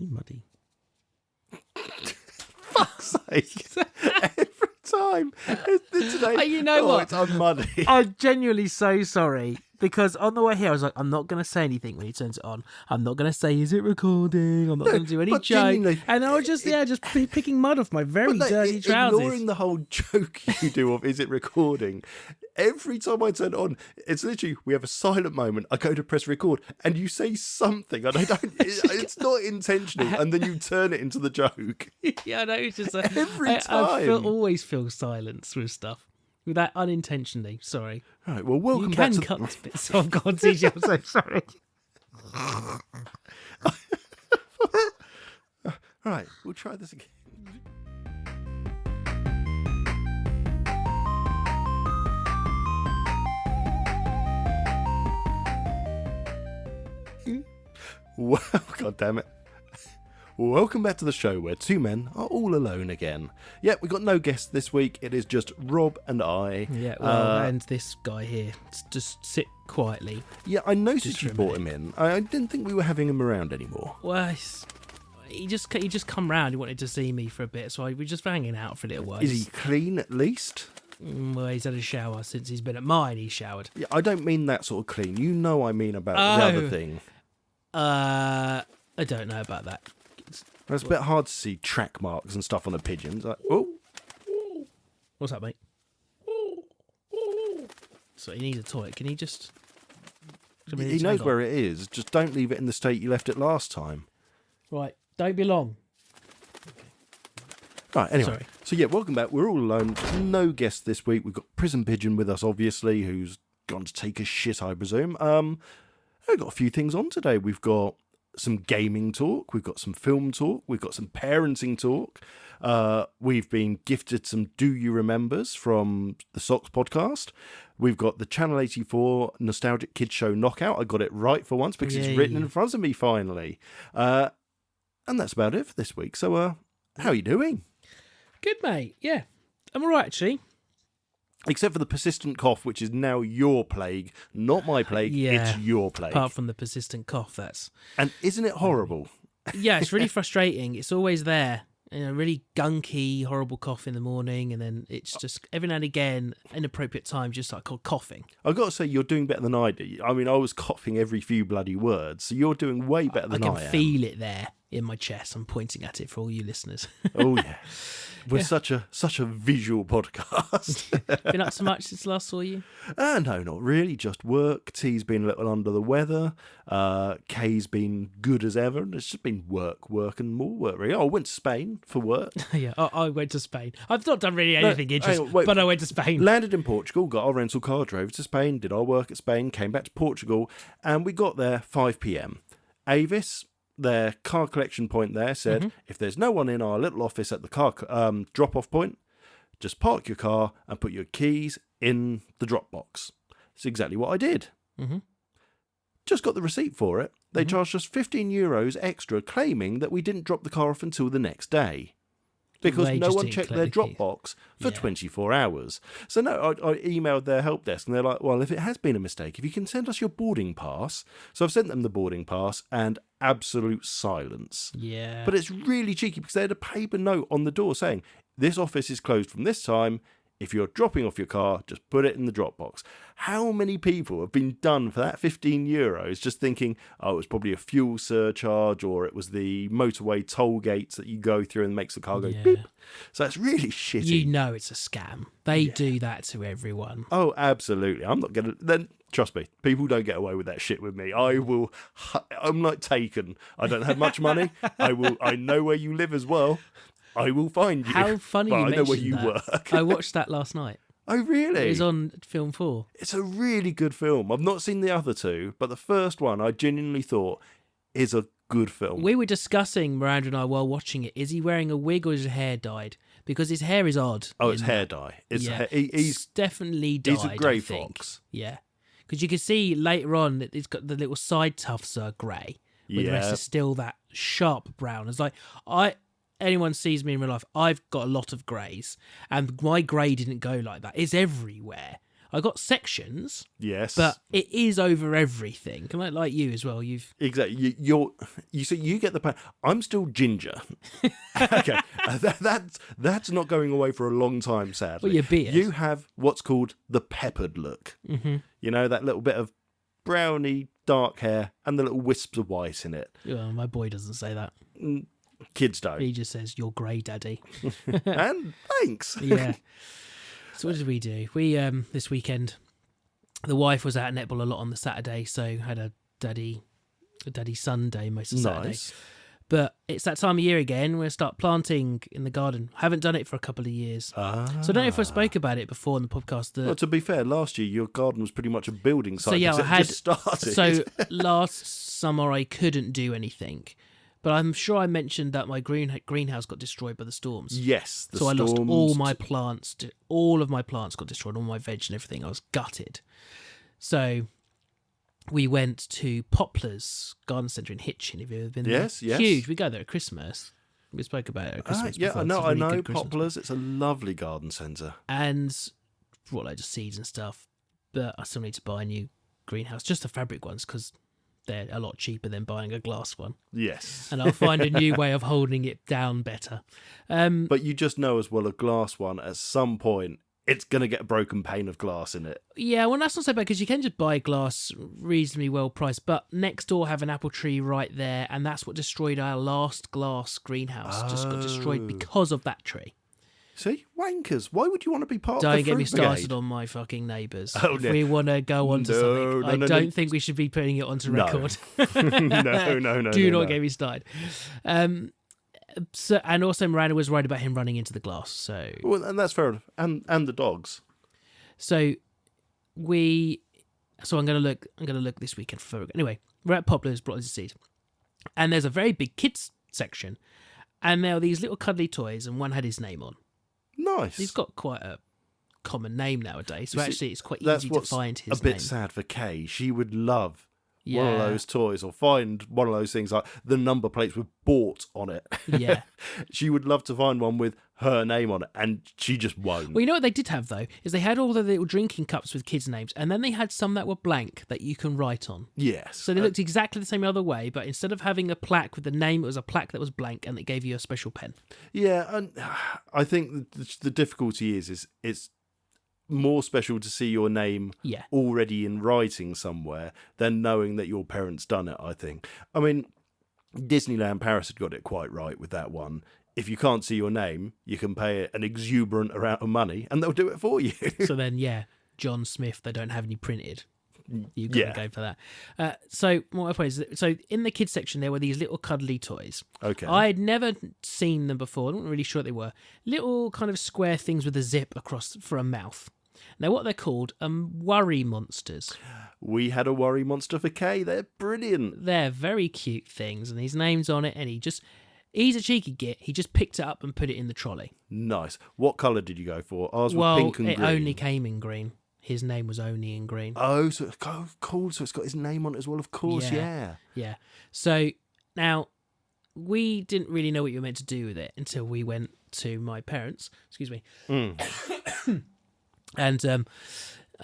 Very muddy. Fuck's sake. Every time. Today, You know what? I'm muddy. I'm genuinely so sorry. Because on the way here, I was like, I'm not going to say anything when he turns it on. I'm not going to say, is it recording? I'm not going to do any joke. And I was just picking mud off my very dirty trousers. Ignoring the whole joke you do of, is it recording? Every time I turn it on, it's literally, we have a silent moment. I go to press record and you say something and I don't, it's not intentional. And then you turn it into the joke. Yeah, I know. It's just Every time. I always feel silence with stuff. With that unintentionally, sorry. Right, well, welcome you back can to... cut bits off, God, TJ, I'm so sorry. Right, we'll try this again. Well, God damn it. Welcome back to the show where two men are all alone again. Yeah, we got no guests this week. It is just Rob and I. Yeah, well, and this guy here. Just sit quietly. Yeah, I noticed you brought him in. I didn't think we were having him around anymore. Well, he just come round. He wanted to see me for a bit, so we're just hanging out for a little while. Is he clean at least? Well, he's had a shower since he's been at mine. He showered. Yeah, I don't mean that sort of clean. You know I mean about the other thing. I don't know about that. It's a bit hard to see track marks and stuff on the pigeons. Like, oh, what's that, mate? So he needs a toy. Can he just? He knows where it is. Just don't leave it in the state you left it last time. Right, don't be long. Right, anyway. Sorry. So yeah, welcome back. We're all alone. No guests this week. We've got Prison Pigeon with us, obviously, who's gone to take a shit, I presume. I've got a few things on today. We've got some gaming talk, we've got some film talk, we've got some parenting talk, we've been gifted some Do You Remembers from the Socks podcast, we've got the Channel 84 Nostalgic Kids Show Knockout. I got it right for once because it's written in front of me finally, and that's about it for this week. So how are you doing? Good, mate. Yeah, I'm alright actually. Except for the persistent cough, which is now your plague, not my plague. Yeah, it's your plague. Apart from the persistent cough, and isn't it horrible? Yeah, it's really frustrating. It's always there. Really gunky, horrible cough in the morning, and then it's just every now and again, inappropriate time, just like coughing. I've got to say, you're doing better than I do. I mean, I was coughing every few bloody words, so you're doing way better than I am. I can feel it there in my chest. I'm pointing at it for all you listeners. Oh yeah, we're such a visual podcast. Been up so much since last saw you? No, not really. Just work. T's been a little under the weather. K's been good as ever. It's just been work, and more work. Really. I went to Spain for work. Yeah, I went to Spain. I've not done really anything interesting, but I went to Spain. Landed in Portugal, got our rental car, drove to Spain, did our work at Spain, came back to Portugal, and we got there 5 p.m. Avis, their car collection point there, said, if there's no one in our little office at the car drop-off point, just park your car and put your keys in the drop box. That's exactly what I did. Just got the receipt for it. They charged us €15 extra, claiming that we didn't drop the car off until the next day. Because no one checked their Dropbox for 24 hours. So no, I emailed their help desk and they're like, well, if it has been a mistake, if you can send us your boarding pass. So I've sent them the boarding pass and absolute silence. Yeah. But it's really cheeky because they had a paper note on the door saying, this office is closed from this time. If you're dropping off your car, just put it in the Dropbox. How many people have been done for that €15 just thinking, oh, it was probably a fuel surcharge or it was the motorway toll gates that you go through and makes the car go beep. So it's really shitty. You know it's a scam. They do that to everyone. Oh, absolutely. I'm not going to... Then trust me, people don't get away with that shit with me. I'm like Taken. I don't have much money. I know where you live as well. I will find you. How funny you mentioned that. I know where you work. I watched that last night. Oh, really? It was on Film 4. It's a really good film. I've not seen the other two, but the first one I genuinely thought is a good film. We were discussing, Miranda and I, while watching it, is he wearing a wig or is his hair dyed? Because his hair is odd. Oh, it's hair dye. He's definitely dyed, he's a grey fox. Yeah. Because you can see later on that it's got the little side tufts are grey, but the rest is still that sharp brown. It's like, anyone sees me in real life, I've got a lot of greys, and my grey didn't go like that. It's everywhere. I got sections, Yes, but it is over everything. Like you as well. You've exactly. You get the. I'm still ginger. Okay, that's not going away for a long time. Sadly, well, your beard. You have what's called the peppered look. Mm-hmm. You know, that little bit of browny dark hair and the little wisps of white in it. Oh, my boy doesn't say that. Kids don't. He just says, "You're grey, Daddy." And thanks. Yeah. So what did we do? We this weekend, the wife was out at netball a lot on the Saturday, so had a daddy Sunday most of Saturday. Nice. But it's that time of year again. We'll start planting in the garden. I haven't done it for a couple of years. So I don't know if I spoke about it before in the podcast. Well, to be fair, last year your garden was pretty much a building site. So yeah, I had just started. So last summer I couldn't do anything, but I'm sure I mentioned that my greenhouse got destroyed by the storms. Yes, so I lost all my plants. All of my plants got destroyed. All my veg and everything. I was gutted. So we went to Poplar's Garden Centre in Hitchin. Have you ever been there? Yes. Huge. We go there at Christmas. We spoke about it at Christmas. Yeah, before. I know. It's a really I know good Christmas Poplars. It's a lovely garden centre. and brought loads of seeds and stuff. But I still need to buy a new greenhouse, just the fabric ones, because they're a lot cheaper than buying a glass one. Yes. And I'll find a new way of holding it down better. But you just know as well, a glass one, at some point, it's going to get a broken pane of glass in it. Yeah, well, that's not so bad because you can just buy glass reasonably well priced. But next door have an apple tree right there, and that's what destroyed our last glass greenhouse. Just got destroyed because of that tree. See, wankers. Why would you want to be part of the Don't get me fruit brigade? started on my fucking neighbours. Oh, if no. we want to go on to something, I don't think we should be putting it onto No. record. No. Do not get me started. So, and also Miranda was worried about him running into the glass. So, Well, and that's fair enough. And the dogs. so I'm gonna look this weekend for fabric. Anyway, we're at Poplar's, brought us seed, and there's a very big kids section, and there are these little cuddly toys, and one had his name on. Nice. He's got quite a common name nowadays, so You see, actually it's quite That's easy to what's find his a bit name. sad for Kay. She would love one Yeah. of those toys, or find one of those things like the number plates with bought on it. Yeah. She would love to find one with her name on it, and she just won't. Well, you know what they did have, though, is they had all the little drinking cups with kids' names, and then they had some that were blank that you can write on. Yes. So they looked exactly the same other way, but instead of having a plaque with the name, it was a plaque that was blank, and it gave you a special pen. Yeah, and I think the difficulty is it's more special to see your name Yeah. already in writing somewhere than knowing that your parents done it, I think. I mean, Disneyland Paris had got it quite right with that one. If you can't see your name, you can pay an exuberant amount of money and they'll do it for you. So then, yeah, John Smith, they don't have any printed. You've got Yeah. to go for that. So what my point is, so in the kids section, there were these little cuddly toys. Okay. I had never seen them before. I wasn't really sure what they were. Little kind of square things with a zip across for a mouth. Now, what they're called, worry monsters. We had a worry monster for Kay. They're brilliant. They're very cute things, and his name's on it, and he's a cheeky git. He just picked it up and put it in the trolley. Nice. What colour did you go for? Ours was pink and it green. only came in green. His name was only in green. Oh, so it's cool. So it's got his name on it as well, of course, yeah. Yeah. So now we didn't really know what you were meant to do with it until we went to my parents. Excuse me. And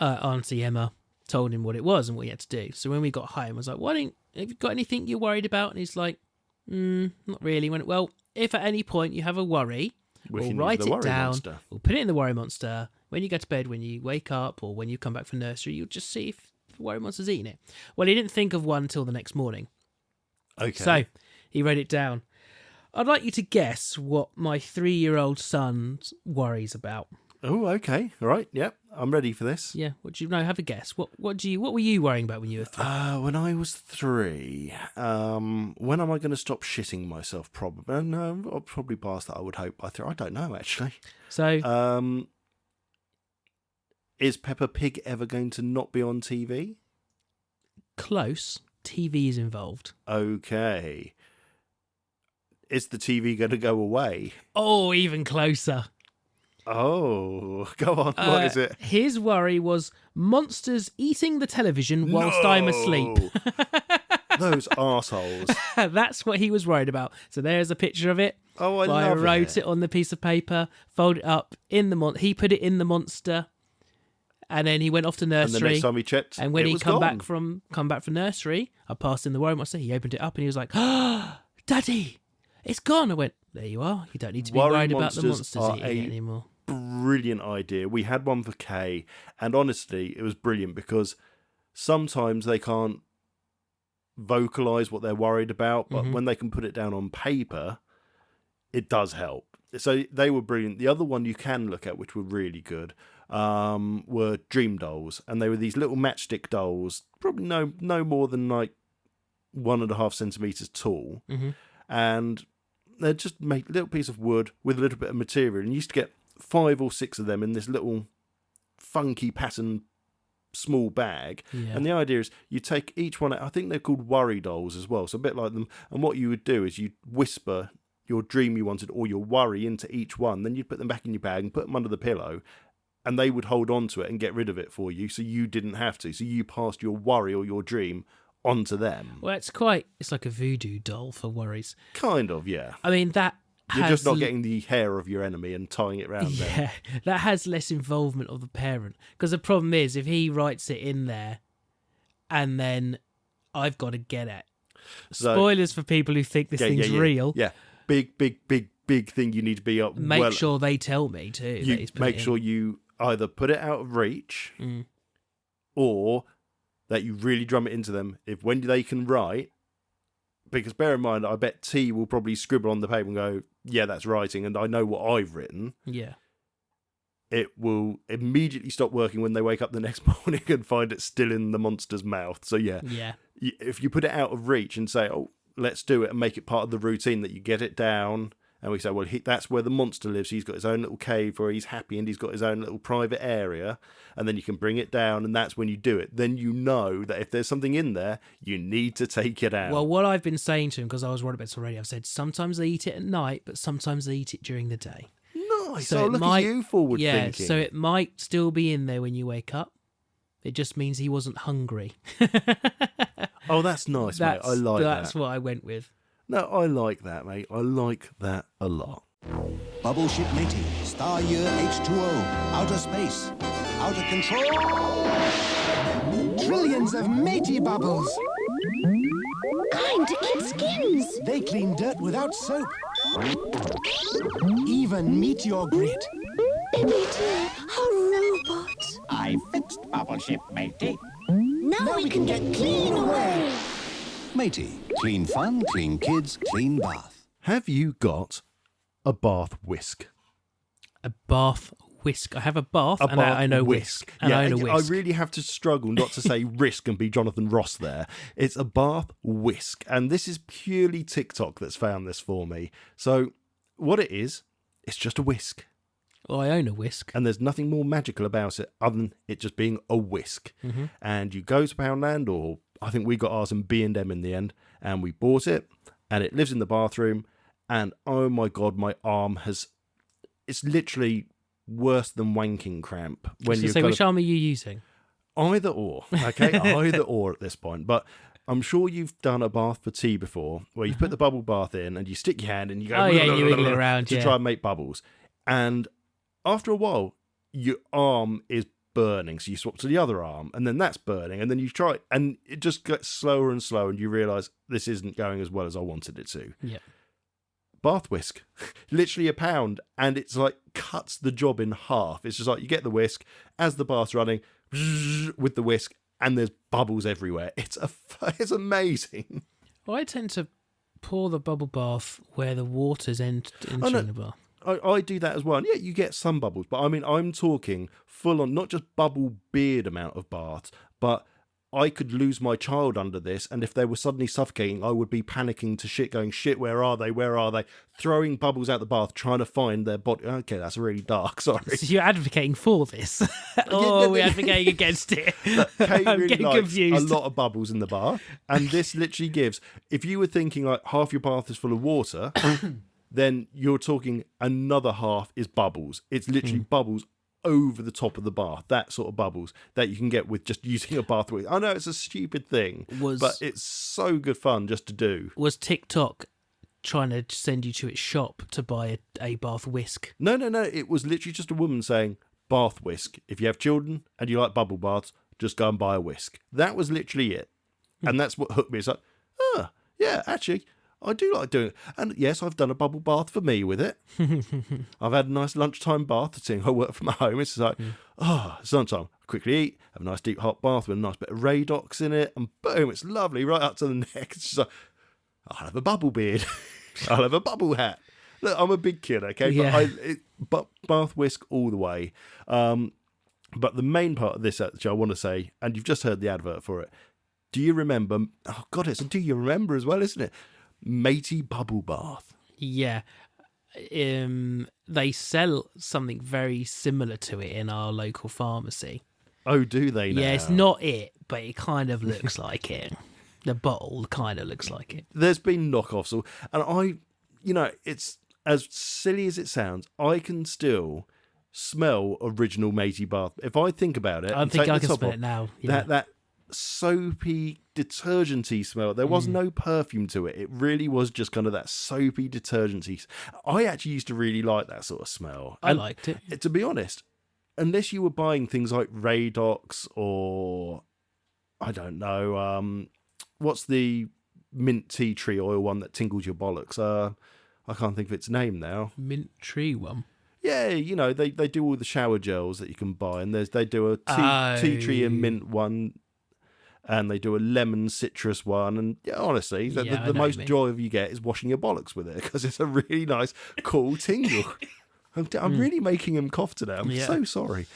Auntie Emma told him what it was and what he had to do. So when we got home, I was like, have you got anything you're worried about? And he's like, not really. Went, well, if at any point you have a worry, we'll write it down. Monster. We'll put it in the worry monster. When you go to bed, when you wake up, or when you come back from nursery, you'll just see if the worry monster's eating it. Well, he didn't think of one until the next morning. Okay. So he wrote it down. I'd like you to guess what my 3-year-old son worries about. Oh, okay. All right. Yep. I'm ready for this. Yeah. What do you know? Have a guess. What were you worrying about when you were 3? When I was 3, when am I going to stop shitting myself? Probably. No, I'll probably pass that. I would hope by 3. I don't know actually. So, is Peppa Pig ever going to not be on TV? close. TV is involved. Okay. Is the TV going to go away? Oh, even closer. Oh, go on. What is it? His worry was monsters eating the television whilst I'm asleep. Those arseholes. That's what he was worried about. So there's a picture of it. Oh, I love wrote it on the piece of paper, fold it up in the he put it in the monster, And then he went off to And nursery. the next time he checked, and when it he was come gone. back from nursery, I passed in the worry monster. He opened it up and he was like, "Ah, Daddy, it's gone." I went, "There you are. You don't need to be Worry worried about the monsters monsters are eating it anymore." Brilliant idea. We had one for Kay, and honestly, it was brilliant because sometimes they can't vocalize what they're worried about, but when they can put it down on paper, it does help. So they were brilliant. The other one you can look at, which were really good, were dream dolls, and they were these little matchstick dolls, probably no more than like 1.5 centimeters tall, and they're just made little piece of wood with a little bit of material, and you used to get 5 or 6 of them in this little funky pattern small bag. And the idea is you take each one, I think they're called worry dolls as well, so a bit like them, and what you would do is you'd whisper your dream you wanted or your worry into each one, then you'd put them back in your bag and put them under the pillow, and they would hold on to it and get rid of it for you, so you didn't have to. So you passed your worry or your dream onto them. Well, it's like a voodoo doll for worries. Kind of, yeah. I mean, you're just not getting the hair of your enemy and tying it around them. Yeah, that has less involvement of the parent. Because the problem is, if he writes it in there, and then I've got to get it. Spoilers for people who think this thing's real. Yeah, big thing you need to be up. Make sure they tell me too. You make sure you either put it out of reach, or that you really drum it into them. When they can write. Because bear in mind, I bet T will probably scribble on the paper and go, "Yeah, that's writing," and I know what I've written. Yeah. It will immediately stop working when they wake up the next morning and find it still in the monster's mouth. So yeah, if you put it out of reach and say, "Oh, let's do it," and make it part of the routine that you get it down, and we say, "Well, that's where the monster lives. He's got his own little cave where he's happy, and he's got his own little private area," and then you can bring it down, and that's when you do it. Then you know that if there's something in there, you need to take it out. Well, what I've been saying to him, because I was worried about this already, I've said sometimes they eat it at night, but sometimes they eat it during the day. Nice. So look at you forward thinking. So it might still be in there when you wake up. It just means he wasn't hungry. Oh, that's nice, mate. I like that. That's what I went with. No, I like that, mate. I like that a lot. Bubble ship Matey, star year H2O, outer space, out of control. Trillions of Matey bubbles. Kind to clean skins. They clean dirt without soap. Even meteor grit. Baby dear, a robot. I fixed Bubble ship Matey. Now we can get clean away. Matey, clean fun, clean kids, clean bath. Have you got a bath whisk? A bath whisk. I have a bath, and I know whisk. And I know whisk. I really have to struggle not to say risk and be Jonathan Ross there. It's a bath whisk. And this is purely TikTok that's found this for me. So what it is, it's just a whisk. Well, I own a whisk. And there's nothing more magical about it other than it just being a whisk. And you go to Poundland, or I think we got ours in B&M in the end, and we bought it, and it lives in the bathroom, and oh my God, my arm it's literally worse than wanking cramp. When you say, which arm are you using? Either or, okay? Either or at this point. But I'm sure you've done a bath for tea before, where you put the bubble bath in, and you stick your hand and you go, you wiggle around to try and make bubbles. And after a while, your arm is burning, so you swap to the other arm, and then that's burning, and then you try, and it just gets slower and slower, and you realise this isn't going as well as I wanted it to. Yeah. Bath whisk, literally £1, and it's like cuts the job in half. It's just like you get the whisk as the bath's running with the whisk, and there's bubbles everywhere. It's amazing. Well, I tend to pour the bubble bath where the water's entering the bath. I do that as well. And yeah, you get some bubbles, but I mean, I'm talking full on, not just bubble beard amount of baths, but I could lose my child under this, and if they were suddenly suffocating, I would be panicking to shit, going, shit, where are they? Where are they? Throwing bubbles out the bath, trying to find their body. Okay, that's really dark, sorry. So you're advocating for this? Or we're advocating against it? Kate I'm really getting likes confused. a lot of bubbles in the bath, and this literally gives, if you were thinking like half your bath is full of water, then you're talking another half is bubbles. It's literally bubbles over the top of the bath, that sort of bubbles that you can get with just using a bath whisk. I know it's a stupid thing, but it's so good fun just to do. Was TikTok trying to send you to its shop to buy a bath whisk? No. It was literally just a woman saying, bath whisk. If you have children and you like bubble baths, just go and buy a whisk. That was literally it. And that's what hooked me. It's like, yeah, actually, I do like doing it. And yes, I've done a bubble bath for me with it. I've had a nice lunchtime bath, seeing I work from home. It's like, it's lunchtime. Quickly eat, have a nice deep hot bath with a nice bit of Radox in it, and boom, it's lovely right up to the neck. It's just like, I'll have a bubble beard. I'll have a bubble hat. Look, I'm a big kid, okay? Yeah. But bath whisk all the way. But the main part of this, actually, I want to say, and you've just heard the advert for it. Do you remember? Oh God, it's a do you remember as well, isn't it? Matey bubble bath. Yeah. They sell something very similar to it in our local pharmacy. Oh, do they now? Yeah, it's not it, but it kind of looks like it. The bottle kind of looks like it. There's been knockoffs, and it's as silly as it sounds, I can still smell original Matey bath. If I think about it, I think I can smell it now. Yeah. That soapy, detergenty smell. There was no perfume to it. It really was just kind of that soapy, detergenty. I actually used to really like that sort of smell. I liked it. To be honest, unless you were buying things like Radox or, I don't know, what's the mint tea tree oil one that tingles your bollocks? I can't think of its name now. Mint tree one? Yeah, they do all the shower gels that you can buy, and they do a tea tree and mint one, and they do a lemon citrus one, and honestly, the most joy you get is washing your bollocks with it, because it's a really nice, cool tingle. I'm really making him cough today. I'm so sorry.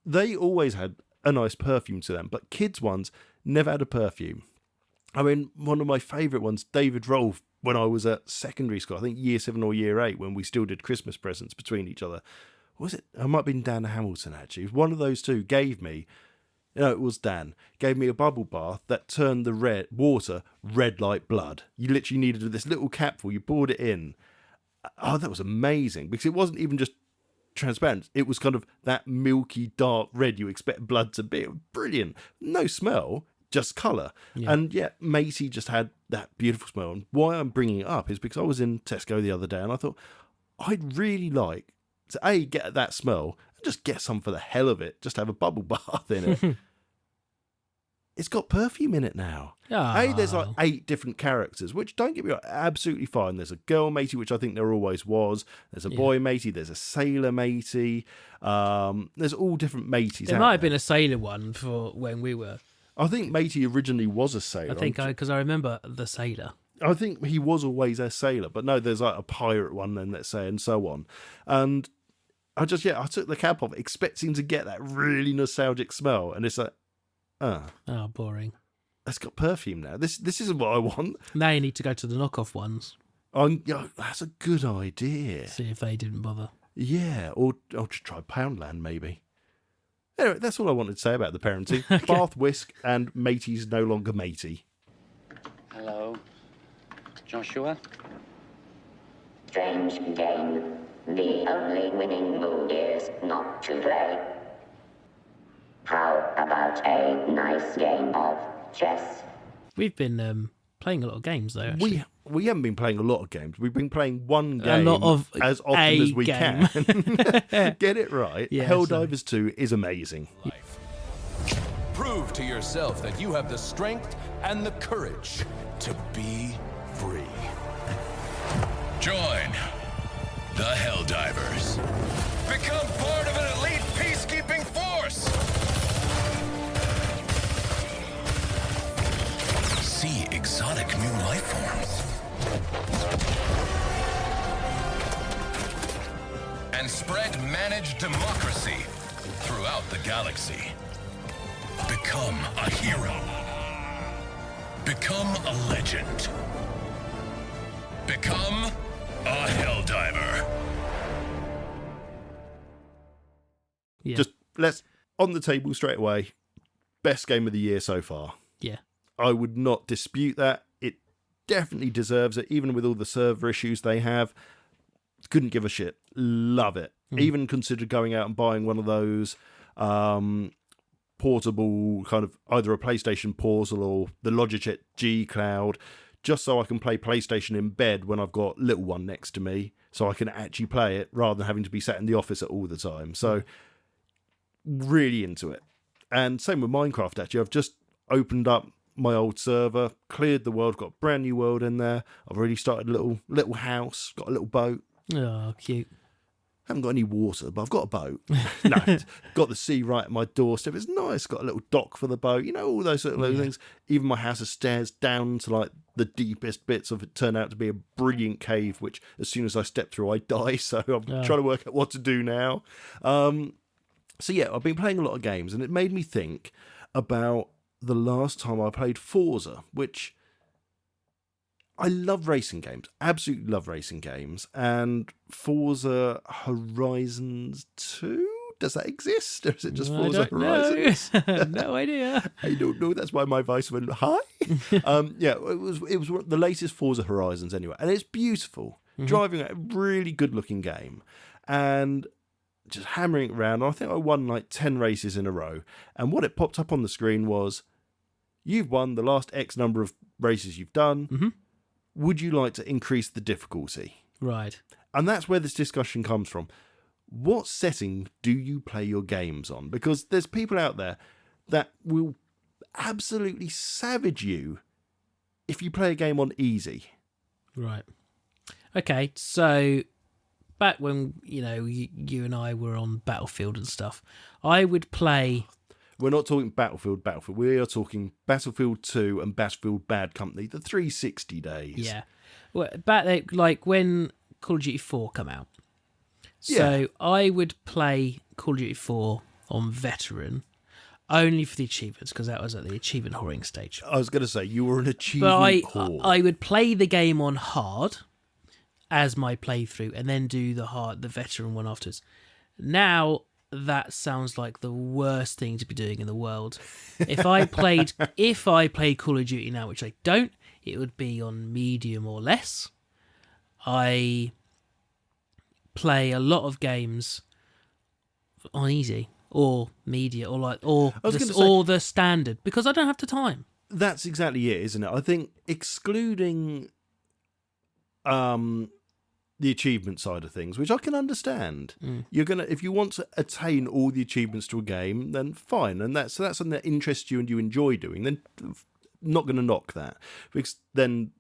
They always had a nice perfume to them, but kids' ones never had a perfume. I mean, one of my favourite ones, David Rolfe, when I was at secondary school, I think year 7 or year 8, when we still did Christmas presents between each other. Was it? I might have been Dan Hamilton, actually. One of those two gave me, it was Dan, gave me a bubble bath that turned the water red like blood. You literally needed this little capful, you poured it in. Oh, that was amazing, because it wasn't even just transparent. It was kind of that milky, dark red you expect blood to be. It was brilliant. No smell, just colour. Yeah. And Matey just had that beautiful smell. And why I'm bringing it up is because I was in Tesco the other day and I thought, I'd really like to, get that smell and just get some for the hell of it. Just have a bubble bath in it. It's got perfume in it now. There's like 8 different characters, which, don't get me wrong, absolutely fine. There's a girl Matey, which I think there always was. There's a boy Matey. There's a sailor Matey. There's all different Mateys. There might have been a sailor one for when we were. I think Matey originally was a sailor. I think because I remember the sailor. I think he was always a sailor, but no, there's like a pirate one then, let's say, and so on. And I took the cap off expecting to get that really nostalgic smell, and it's like, boring. It's got perfume now. This isn't what I want. Now you need to go to the knockoff ones. That's a good idea. See if they didn't bother. Yeah, or I'll just try Poundland maybe. Anyway, that's all I wanted to say about the parenting. Okay. Bath whisk and Matey's no longer Matey. Hello, Joshua? Strange game. The only winning move is not to play. How about a nice game of chess? We've been playing a lot of games, though, actually. We haven't been playing a lot of games. We've been playing one game as often as we can. Get it right. Yeah, Helldivers 2 is amazing. Life. Prove to yourself that you have the strength and the courage to be free. Join the Helldivers. Become part of an elite peacekeeping force. See exotic new life forms. And spread managed democracy throughout the galaxy. Become a hero. Become a legend. Become a Helldiver. Yeah. Just let's, on the table straight away, best game of the year so far. Yeah. I would not dispute that. It definitely deserves it, even with all the server issues they have. Couldn't give a shit. Love it. Even considered going out and buying one of those portable, kind of either a PlayStation Portal or the Logitech G Cloud, just so I can play PlayStation in bed when I've got little one next to me, so I can actually play it rather than having to be sat in the office all the time. So really into it. And same with Minecraft, actually. I've just opened up my old server, cleared the world, got a brand new world in there. I've already started a little house, got a little boat. Oh, cute. Haven't got any water, but I've got a boat. No, got the sea right at my doorstep. It's nice. Got a little dock for the boat. You know, all those sort of little things. Even my house has stairs down to like the deepest bits of it. Turned out to be a brilliant cave, which as soon as I step through, I die. So I'm trying to work out what to do now. So yeah, I've been playing a lot of games, and it made me think about the last time I played Forza, which I love racing games, absolutely love racing games, and Forza Horizons 2? Does that exist? Or is it just Forza Horizons? No idea. I don't know. That's why my voice went high. Yeah, it was the latest Forza Horizons anyway, and it's beautiful. Driving a really good looking game, and just hammering it around. I think I won like 10 races in a row, and what it popped up on the screen was, you've won the last X number of races you've done. Would you like to increase the difficulty? Right. And that's where this discussion comes from. What setting do you play your games on? Because there's people out there that will absolutely savage you if you play a game on easy. Right. Okay, so back when, you and I were on Battlefield and stuff, I would play... We're not talking Battlefield. We are talking Battlefield 2 and Battlefield Bad Company, the 360 days. Yeah. Well, back like when Call of Duty 4 come out. So I would play Call of Duty 4 on Veteran only for the achievements, because that was at the achievement whoring stage. I was going to say, you were an achievement whore. I would play the game on hard as my playthrough and then do the Veteran one afterwards. Now... that sounds like the worst thing to be doing in the world. If I played Call of Duty now, which I don't, it would be on medium or less. I play a lot of games on easy or media or the standard, because I don't have the time. That's exactly it, isn't it? I think excluding the achievement side of things, which I can understand. If you want to attain all the achievements to a game, then fine, and that's something that interests you and you enjoy doing, then not going to knock that, because then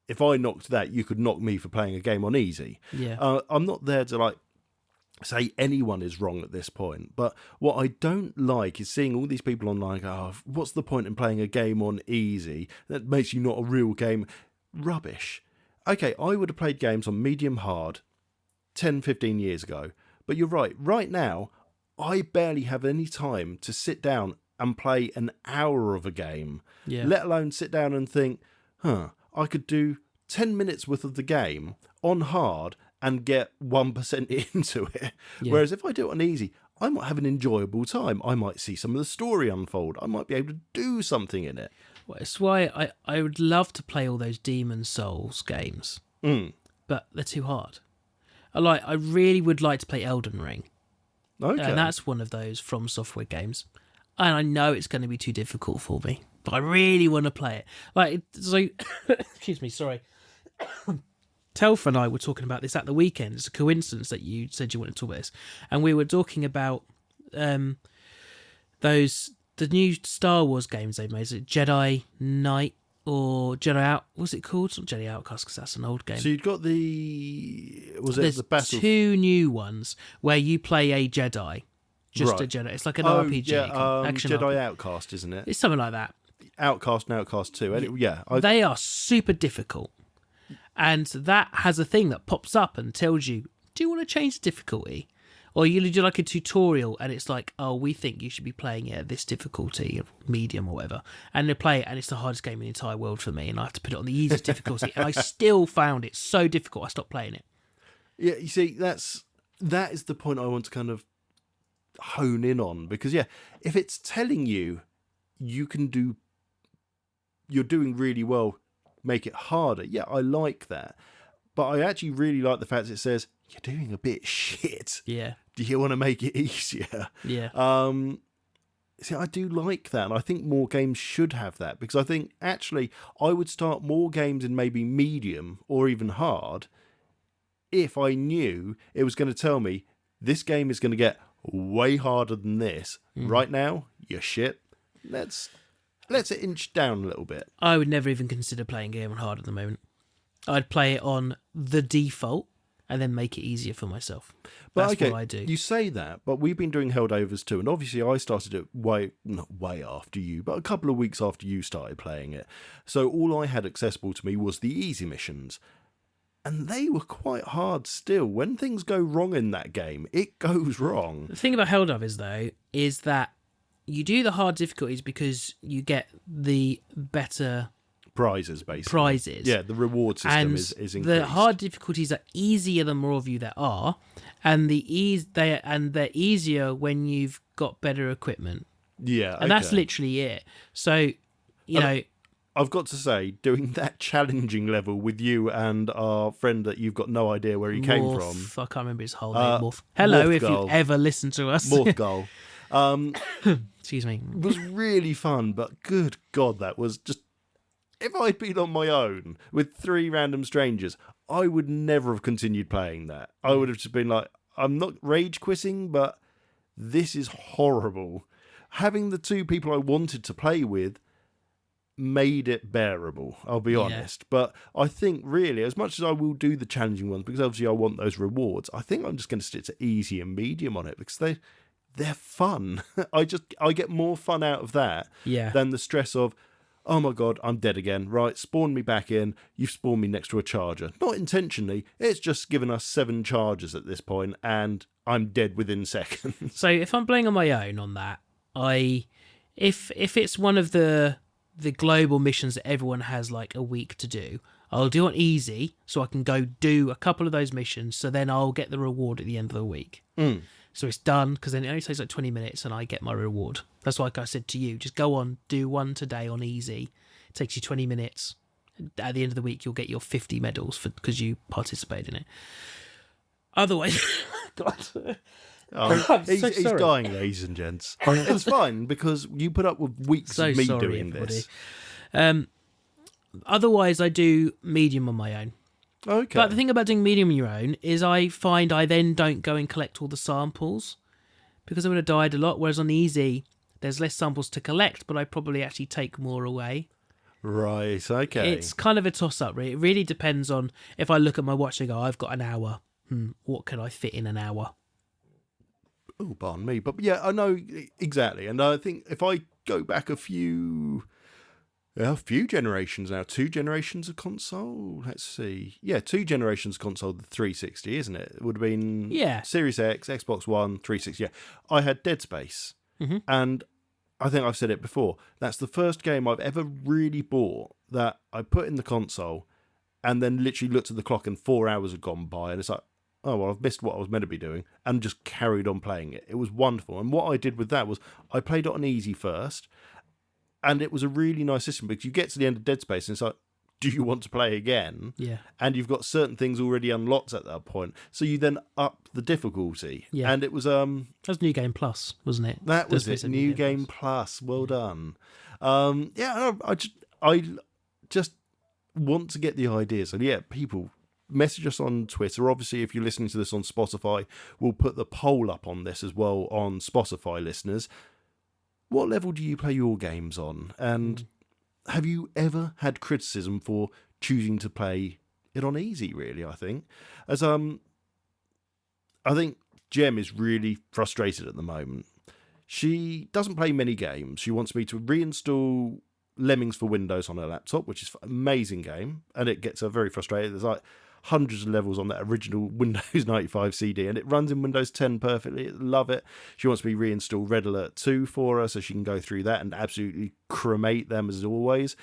if I knocked that, you could knock me for playing a game on easy. I'm not there to say anyone is wrong at this point, but what I don't like is seeing all these people online go, what's the point in playing a game on easy? That makes you not a real game. Rubbish. Okay, I would have played games on medium hard 10, 15 years ago. But you're right. Right now, I barely have any time to sit down and play an hour of a game. Let alone sit down and think, I could do 10 minutes worth of the game on hard and get 1% into it. Whereas if I do it on easy, I might have an enjoyable time. I might see some of the story unfold. I might be able to do something in it. Well, it's why I would love to play all those Demon Souls games, but they're too hard. I really would like to play Elden Ring. Okay. And that's one of those From Software games. And I know it's going to be too difficult for me, but I really want to play it. Excuse me, sorry. Telf and I were talking about this at the weekend. It's a coincidence that you said you wanted to talk about this. And we were talking about the new Star Wars games they've made. Is it Jedi Knight or Jedi Out? What's it called? It's not Jedi Outcast, because that's an old game. So you've got the Battle? Two new ones where you play a Jedi. Just a Jedi. It's like an RPG. Action Jedi RPG. Outcast, isn't it? It's something like that. Outcast and Outcast 2. And they are super difficult. And that has a thing that pops up and tells you, do you want to change the difficulty? Or you do like a tutorial and it's like, oh, we think you should be playing it at this difficulty, medium or whatever. And they play it and it's the hardest game in the entire world for me. And I have to put it on the easiest difficulty. And I still found it so difficult, I stopped playing it. Yeah, you see, that is the point I want to kind of hone in on. Because, if it's telling you you're doing really well, make it harder. Yeah, I like that. But I actually really like the fact that it says, you're doing a bit shit. Yeah. Do you want to make it easier? Yeah. See, I do like that, and I think more games should have that, because I think, actually, I would start more games in maybe medium or even hard if I knew it was going to tell me, this game is going to get way harder than this. Right now, you're shit. Let's it inch down a little bit. I would never even consider playing game on hard at the moment. I'd play it on the default and then make it easier for myself. That's what I do. You say that, but we've been doing Helldivers too, and obviously I started it not way after you, but a couple of weeks after you started playing it. So all I had accessible to me was the easy missions. And they were quite hard still. When things go wrong in that game, it goes wrong. The thing about Helldivers, though, is that you do the hard difficulties because you get the better prizes, basically. Prizes. Yeah, the reward system is increased. The hard difficulties are easier the more of you there are, and they're easier when you've got better equipment. Yeah, and that's literally it. So, you know, I've got to say, doing that challenging level with you and our friend that you've got no idea where he came from. I can't remember his whole name. Morph. Hello, Morph if Gull. you've ever listened to us. Morph Gull. Excuse me. Was really fun, but good God, that was just... If I'd been on my own with 3 random strangers, I would never have continued playing that. I would have just been like, I'm not rage quitting, but this is horrible. Having the 2 people I wanted to play with made it bearable, I'll be honest. But I think really, as much as I will do the challenging ones, because obviously I want those rewards, I think I'm just going to stick to easy and medium on it, because they're fun. I get more fun out of that than the stress of, oh my God, I'm dead again. Right, spawn me back in. You've spawned me next to a charger. Not intentionally. It's just given us 7 chargers at this point, and I'm dead within seconds. So if I'm playing on my own on that, if it's one of the global missions that everyone has like a week to do, I'll do it easy so I can go do a couple of those missions, so then I'll get the reward at the end of the week. So it's done, because then it only takes like 20 minutes and I get my reward. That's like I said to you, just go on, do one today on easy. It takes you 20 minutes. At the end of the week, you'll get your 50 medals because you participated in it. Otherwise, God. He's dying, ladies and gents. It's fine, because you put up with weeks of me doing this. Otherwise, I do medium on my own. Okay. But the thing about doing medium on your own is I find I then don't go and collect all the samples, because I would have died a lot, whereas on easy, there's less samples to collect, but I probably actually take more away. Right, okay. It's kind of a toss-up, really. It really depends on, if I look at my watch and go, I've got an hour. What can I fit in an hour? Oh, pardon me. But yeah, I know exactly. And I think if I go back a few generations now, 2 generations of console. Let's see. Yeah, 2 generations of console, the 360, isn't it? It would have been Series X, Xbox One, 360. Yeah, I had Dead Space. And I think I've said it before. That's the first game I've ever really bought that I put in the console and then literally looked at the clock and 4 hours had gone by. And it's like, oh, well, I've missed what I was meant to be doing, and just carried on playing it. It was wonderful. And what I did with that was I played it on easy first, and it was a really nice system, because you get to the end of Dead Space and it's like, do you want to play again? Yeah. And you've got certain things already unlocked at that point. So you then up the difficulty. Yeah. And it was... that was New Game Plus, wasn't it? That was it. New Game Plus. Well done. I just want to get the ideas. And yeah, people... message us on Twitter. Obviously, if you're listening to this on Spotify, we'll put the poll up on this as well on Spotify listeners. What level do you play your games on? And have you ever had criticism for choosing to play it on easy, really, I think? As I think Jem is really frustrated at the moment. She doesn't play many games. She wants me to reinstall Lemmings for Windows on her laptop, which is an amazing game, and it gets her very frustrated. There's like hundreds of levels on that original Windows 95 CD, and it runs in Windows 10 perfectly. Love it. She wants me to reinstall Red Alert 2 for her so she can go through that and absolutely cremate them as always.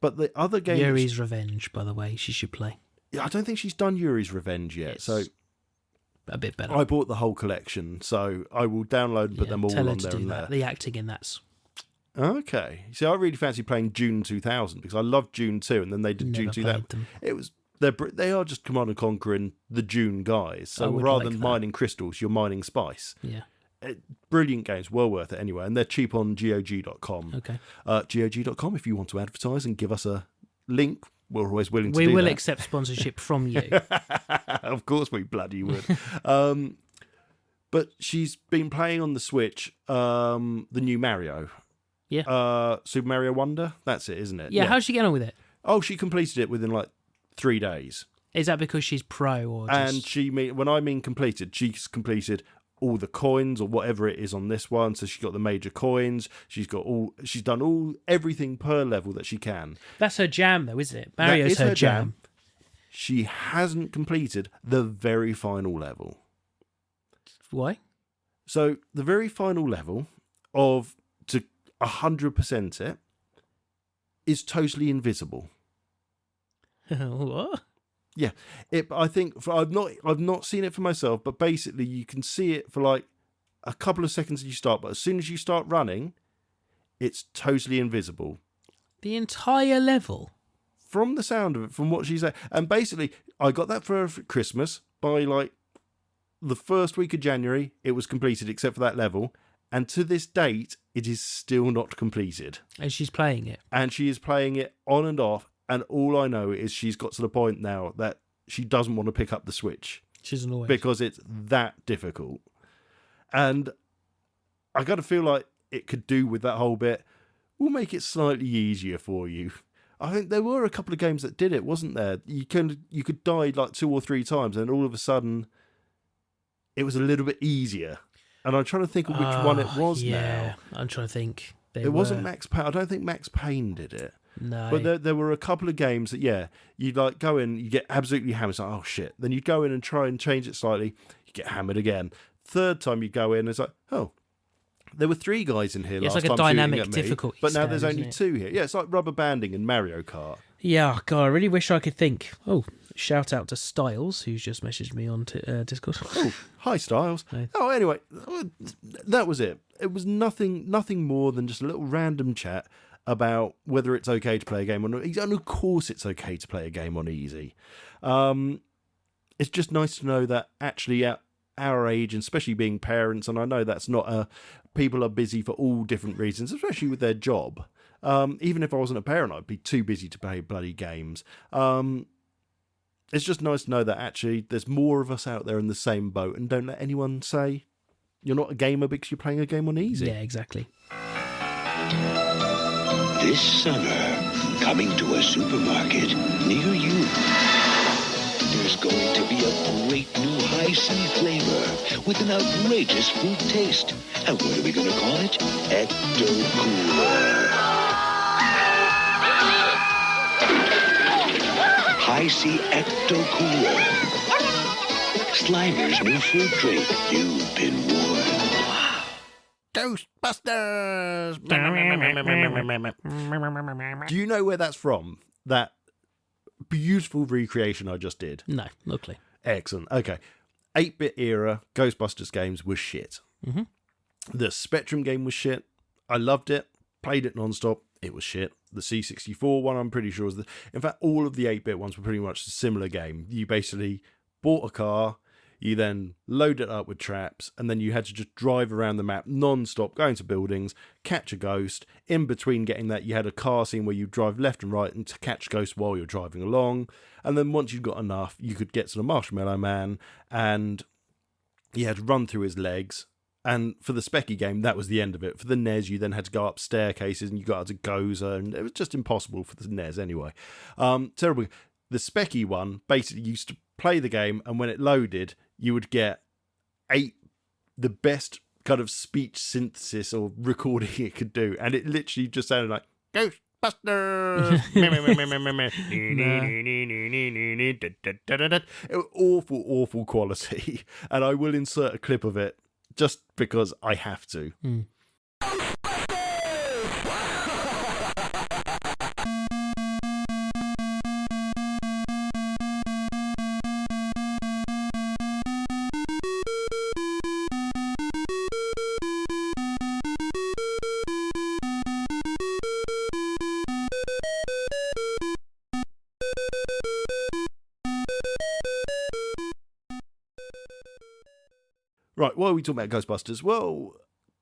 But the other games... Yuri's Revenge, by the way, she should play. Yeah, I don't think she's done Yuri's Revenge yet, so... a bit better. I bought the whole collection, so I will download and put them all tell her on to there do and that. there. The acting in that's... Okay. See, I really fancy playing June 2000, because I loved June 2, and then they did June 2000. It was... They are just Command & Conquer and the June guys. So rather than mining crystals, you're mining spice. Yeah. Brilliant games, well worth it anyway, and they're cheap on GOG.com. Okay. GOG.com, if you want to advertise and give us a link, we're always willing to do We will that. accept sponsorship from you. Of course we bloody would. But she's been playing on the Switch the new Mario. Yeah. Super Mario Wonder, that's it, isn't it? Yeah, how's she getting on with it? Oh, she completed it within like 3 days. Is that because she's pro or just... And when I mean completed, she's completed all the coins or whatever it is on this one. So she's got the major coins. She's done everything per level that she can. That's her jam though, isn't it? Mario's her jam. She hasn't completed the very final level. Why? So the very final level to 100% it is totally invisible. What? Yeah, I think I've not seen it for myself, but basically you can see it for like a couple of seconds as you start, but as soon as you start running, it's totally invisible. The entire level? From the sound of it, from what she said. And basically, I got that for Christmas. By like the first week of January, it was completed except for that level. And to this date, it is still not completed. And she's playing it? And she is playing it on and off. And all I know is she's got to the point now that she doesn't want to pick up the Switch. She's annoyed. Because it's that difficult. And I got to feel like it could do with that whole bit. We'll make it slightly easier for you. I think there were a couple of games that did it, wasn't there? You could die like 2 or 3 times and all of a sudden it was a little bit easier. And I'm trying to think of which one it was now. I'm trying to think. It wasn't Max Payne. I don't think Max Payne did it. No. But there were a couple of games that, you'd like go in, you get absolutely hammered. It's like, oh shit. Then you'd go in and try and change it slightly. You get hammered again. Third time you go in, it's like, oh, there were 3 guys in here last time. It's like a dynamic difficulty. But now there's only 2 here. Yeah, it's like rubber banding in Mario Kart. Yeah, God, I really wish I could think. Oh, shout out to Styles, who's just messaged me on Discord. Oh, hi, Styles. Hi. Oh, anyway, that was it. It was nothing more than just a little random chat about whether it's okay to play a game on easy. And of course it's okay to play a game on easy. It's just nice to know that actually at our age, and especially being parents, and I know that's not people are busy for all different reasons, especially with their job. Even if I wasn't a parent, I'd be too busy to play bloody games. It's just nice to know that actually there's more of us out there in the same boat, and don't let anyone say you're not a gamer because you're playing a game on easy. Yeah, exactly. This summer, coming to a supermarket near you, there's going to be a great new high-C flavor with an outrageous fruit taste. And what are we going to call it? Ecto Cooler. High-C Ecto Cooler. Slimer's new fruit drink. You've been warned. Ghostbusters! Do you know where that's from? That beautiful recreation I just did? No, luckily. Excellent. Okay. 8-bit era Ghostbusters games was shit. Mm-hmm. The Spectrum game was shit. I loved it. Played it non-stop. It was shit. The C64 one, I'm pretty sure, in fact, all of the 8-bit ones were pretty much a similar game. You basically bought a car, you then load it up with traps, and then you had to just drive around the map non-stop, going to buildings, catch a ghost. In between getting that, you had a car scene where you drive left and right and to catch ghosts while you're driving along. And then once you'd got enough, you could get to the Marshmallow Man, and you had to run through his legs. And for the Specky game, that was the end of it. For the NES, you then had to go up staircases, and you got to Gozer, and it was just impossible for the NES anyway. Terrible. The Specky one basically used to play the game, and when it loaded, you would get the best kind of speech synthesis or recording it could do, and it literally just sounded like Ghostbusters. It was awful quality, and I will insert a clip of it just because I have to. Right, why are we talking about Ghostbusters? Well,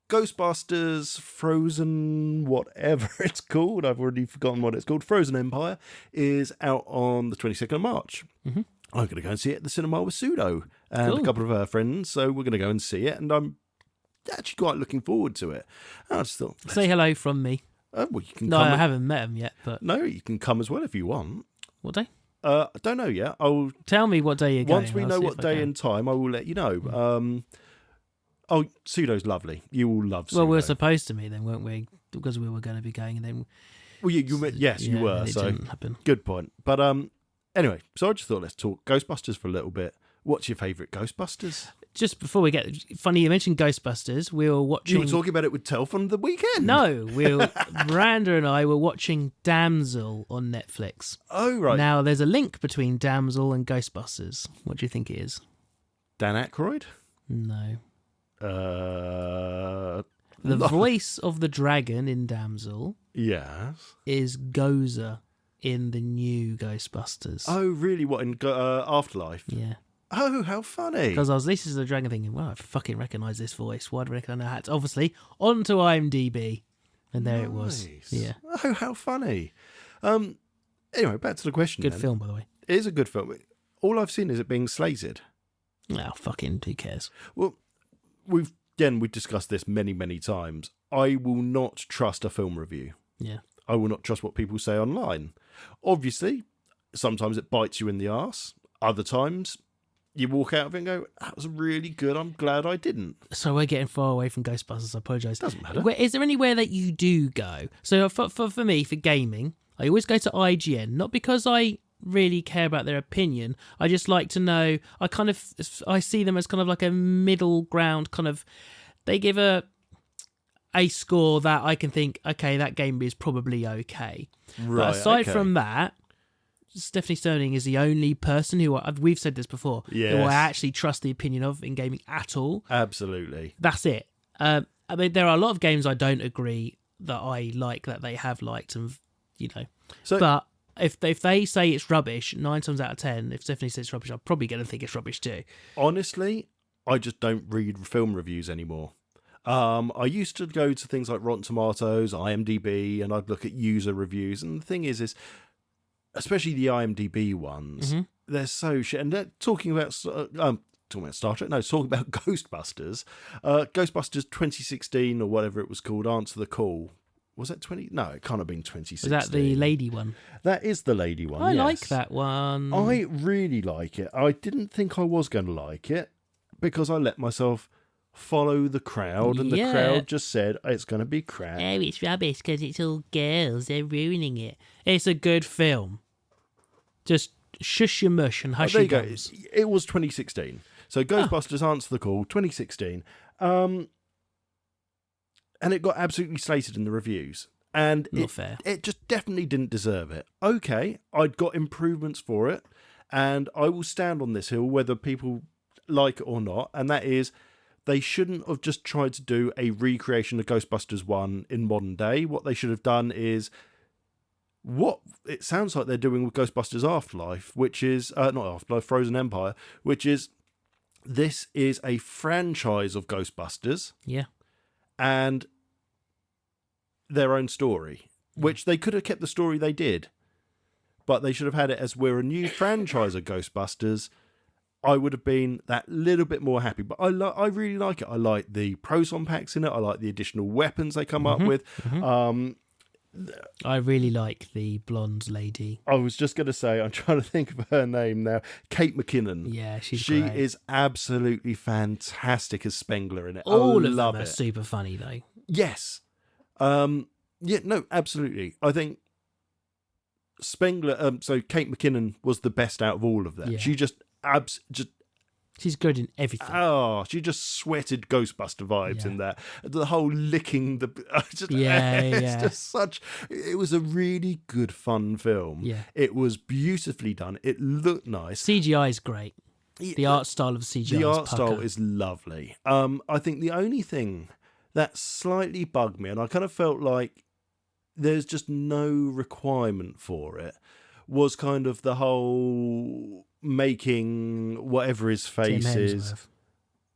Ghostbusters Frozen, whatever it's called, I've already forgotten what it's called, Frozen Empire, is out on the 22nd of March. Mm-hmm. I'm going to go and see it at the cinema with Pseudo and a couple of her friends, so we're going to go and see it, and I'm actually quite looking forward to it. I just thought... Say hello from me. Well, you can no, come I haven't met him yet, but... No, you can come as well if you want. What day? I don't know yet. I'll tell me what day you're going. Once we know what day and time, I will let you know. Pseudo's lovely. You will love Pseudo. Well, we were supposed to meet then, weren't we? Because we were going to be going, and then... Well, you were. It so didn't happen. Good point. But anyway, so I just thought let's talk Ghostbusters for a little bit. What's your favourite Ghostbusters? Just before we get... Funny, you mentioned Ghostbusters. We were watching... You were talking about it with Telf on the weekend. No, Miranda and I were watching Damsel on Netflix. Oh, right. Now, there's a link between Damsel and Ghostbusters. What do you think it is? Dan Aykroyd? No. The voice of the dragon in Damsel... Yes. ...is Gozer in the new Ghostbusters. Oh, really? What, in Afterlife? Yeah. Oh, how funny. Because I was listening to the dragon thinking, well, I fucking recognise this voice. Why do I reckon I know how to... Obviously, onto IMDb. And there it was. Yeah. Oh, how funny. Anyway, back to the question. Good film, by the way. It is a good film. All I've seen is it being slated. Oh, fucking who cares? Well, we've discussed this many, many times. I will not trust a film review. Yeah. I will not trust what people say online. Obviously, sometimes it bites you in the arse. Other times, you walk out of it and go, that was really good. I'm glad I didn't. So we're getting far away from Ghostbusters. I apologise. Doesn't matter. Is there anywhere that you do go? So for me, for gaming, I always go to IGN. Not because I really care about their opinion. I just like to know. I see them as kind of like a middle ground kind of. They give a score that I can think, okay, that game is probably okay. Right. But aside from that, Stephanie Sterling is the only person who we've said this before. Yes. Who I actually trust the opinion of in gaming at all. Absolutely. That's it. I mean, there are a lot of games I don't agree that I like that they have liked, and So, but if they say it's rubbish, 9 times out of 10, if Stephanie says it's rubbish, I'm probably going to think it's rubbish too. Honestly, I just don't read film reviews anymore. I used to go to things like Rotten Tomatoes, IMDb, and I'd look at user reviews. And the thing is especially the IMDb ones, they're so shit. And they're talking about Star Trek. No, talking about Ghostbusters. Ghostbusters 2016 or whatever it was called. Answer the Call. Was that 20? No, it can't have been 2016. Is that the lady one? That is the lady one. I yes. like that one. I really like it. I didn't think I was going to like it because I let myself follow the crowd, and the crowd just said it's going to be crap. Oh, it's rubbish because it's all girls. They're ruining it. It's a good film. Just shush your mush and hush your gums. It was 2016. So Ghostbusters Answer the Call, 2016. And it got absolutely slated in the reviews. And it just definitely didn't deserve it. Okay, I'd got improvements for it, and I will stand on this hill whether people like it or not, and that is they shouldn't have just tried to do a recreation of Ghostbusters 1 in modern day. What they should have done is what it sounds like they're doing with Ghostbusters Afterlife, which is, not Afterlife, Frozen Empire, which is, this is a franchise of Ghostbusters. Yeah. And their own story, which they could have kept the story they did, but they should have had it as we're a new franchise of Ghostbusters. I would have been that little bit more happy, but I really like it. I like the proton packs in it. I like the additional weapons they come up with. I really like the blonde lady. I was just going to say, I'm trying to think of her name now. Kate McKinnon. Yeah, she great. Is absolutely fantastic as Spengler in it. All of them are super funny though. Yes. Yeah, no, absolutely. I think Spengler, so Kate McKinnon was the best out of all of them. Yeah. She just she's good in everything. Oh, she just sweated Ghostbuster vibes in that. The whole licking the... It's just such... It was a really good, fun film. Yeah. It was beautifully done. It looked nice. CGI is great. The art style of CGI The art style is lovely. I think the only thing that slightly bugged me, and I kind of felt like there's just no requirement for it, was kind of the whole... making whatever his face is.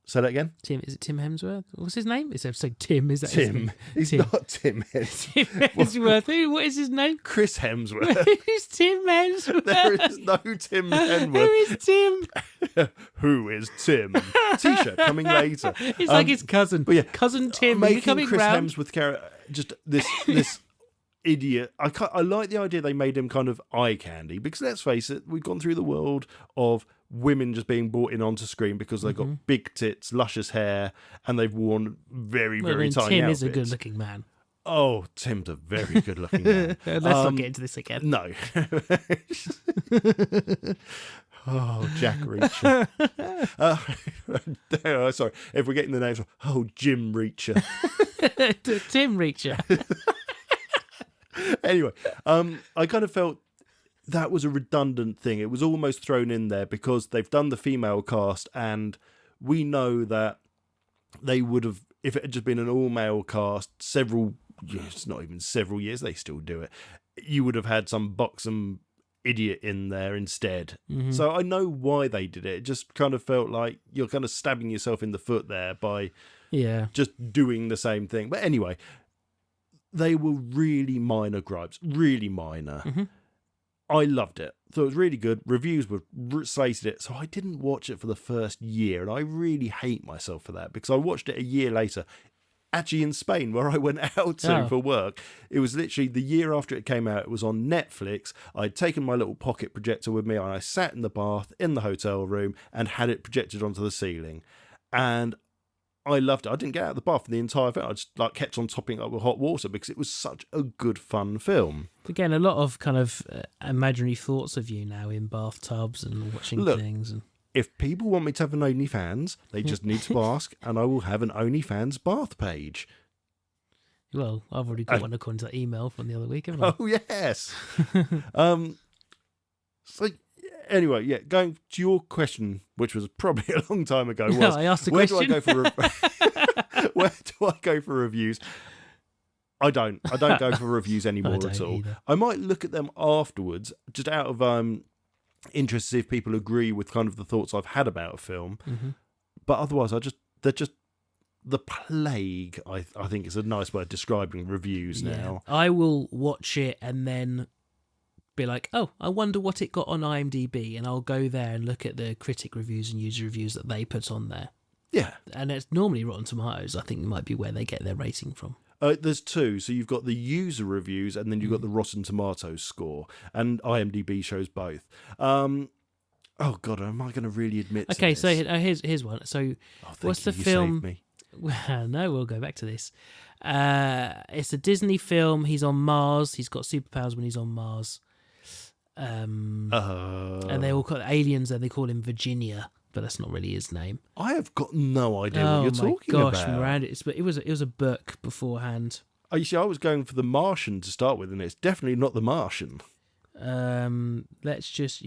Say that again? Is it Tim Hemsworth? What's his name? It's so Tim. Is that his Tim. name? He's Tim. not Tim Hemsworth. Tim Hemsworth. What is his name? Chris Hemsworth. Who's Tim Hemsworth? There is no Tim Who Hemsworth. is Tim? Who is Tim? T-shirt coming later. It's like his cousin. But yeah, Cousin Tim. making coming Chris round? Hemsworth character just this idiot. I like the idea they made him kind of eye candy, because let's face it, we've gone through the world of women just being brought in onto screen because they've got big tits, luscious hair, and they've worn very tiny Tim outfits. is a good-looking man. Oh, Tim's a very good-looking man. Let's not get into this again. No. Oh, Jack Reacher. Sorry, if we're getting the names wrong. Oh, Jim Reacher. Tim Reacher. Anyway, I kind of felt that was a redundant thing. It was almost thrown in there because they've done the female cast, and we know that they would have, if it had just been an all-male cast, it's not even several years, they still do it, you would have had some buxom idiot in there instead. So I know why they did it. It just kind of felt like you're kind of stabbing yourself in the foot there by just doing the same thing. But anyway, they were really minor gripes, really minor. I loved it. Thought it was really good. Reviews were slated it. So I didn't watch it for the first year. And I really hate myself for that, because I watched it a year later, actually in Spain, where I went out to for work. It was literally the year after it came out. It was on Netflix. I'd taken my little pocket projector with me, and I sat in the bath in the hotel room and had it projected onto the ceiling. And I loved it. I didn't get out of the bath for the entire film. I just kept on topping it up with hot water because it was such a good, fun film. Again, a lot of kind of imaginary thoughts of you now in bathtubs and watching things. And if people want me to have an OnlyFans, they just need to ask, and I will have an OnlyFans bath page. Well, I've already got one according to that email from the other week, haven't I? Oh, yes. So, anyway, yeah, going to your question, which was probably a long time ago, was I asked the where question. do I go for where do I go for reviews? I don't go for reviews anymore at all. Either. I might look at them afterwards, just out of interest to see if people agree with kind of the thoughts I've had about a film. But otherwise, they're just the plague. I think is a nice way of describing reviews now. I will watch it and then be like, oh, I wonder what it got on IMDb, and I'll go there and look at the critic reviews and user reviews that they put on there. Yeah. And it's normally Rotten Tomatoes, I think, might be where they get their rating from. There's two. So you've got the user reviews, and then you've got the Rotten Tomatoes score, and IMDb shows both. Oh God, am I going to really admit to Okay, this? so here's one. So what's the you film? saved me. Well, no, we'll go back to this. It's a Disney film. He's on Mars. He's got superpowers when he's on Mars. And they all call aliens, and they call him Virginia, but that's not really his name. I have got no idea what you're talking about. Oh my gosh, about. Miranda! It was a book beforehand. Oh, you see, I was going for The Martian to start with, and it's definitely not The Martian. You're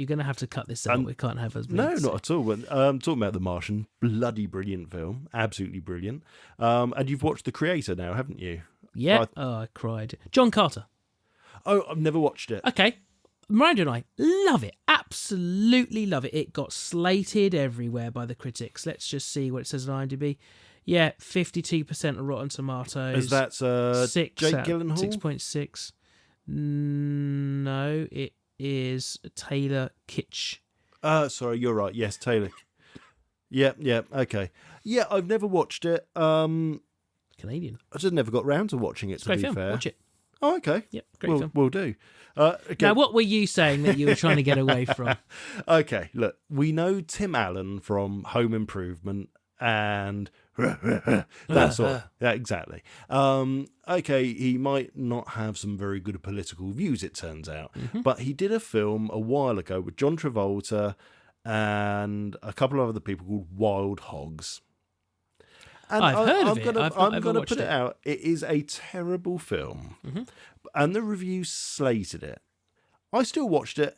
going to have to cut this out. We can't have as No, not at all. Talking about The Martian, bloody brilliant film, absolutely brilliant. And you've watched The Creator now, haven't you? Yeah. I cried. John Carter. Oh, I've never watched it. Okay. Miranda and I love it. Absolutely love it. It got slated everywhere by the critics. Let's just see what it says on IMDb. Yeah, 52% of Rotten Tomatoes. Is that Jake Gyllenhaal? 6.6. No, it is Taylor Kitsch. Sorry, you're right. Yes, Taylor. Yeah, okay. Yeah, I've never watched it. Canadian. I just never got round to watching it, to be film. fair. Watch it. Oh, okay. Yep, great film. We'll do. Okay. Now, what were you saying that you were trying to get away from? Okay, look, we know Tim Allen from Home Improvement and that sort of, yeah, exactly. Okay, he might not have some very good political views, it turns out, but he did a film a while ago with John Travolta and a couple of other people called Wild Hogs. And I've heard of it. I'm going to put it out. It is a terrible film. And the reviews slated it. I still watched it,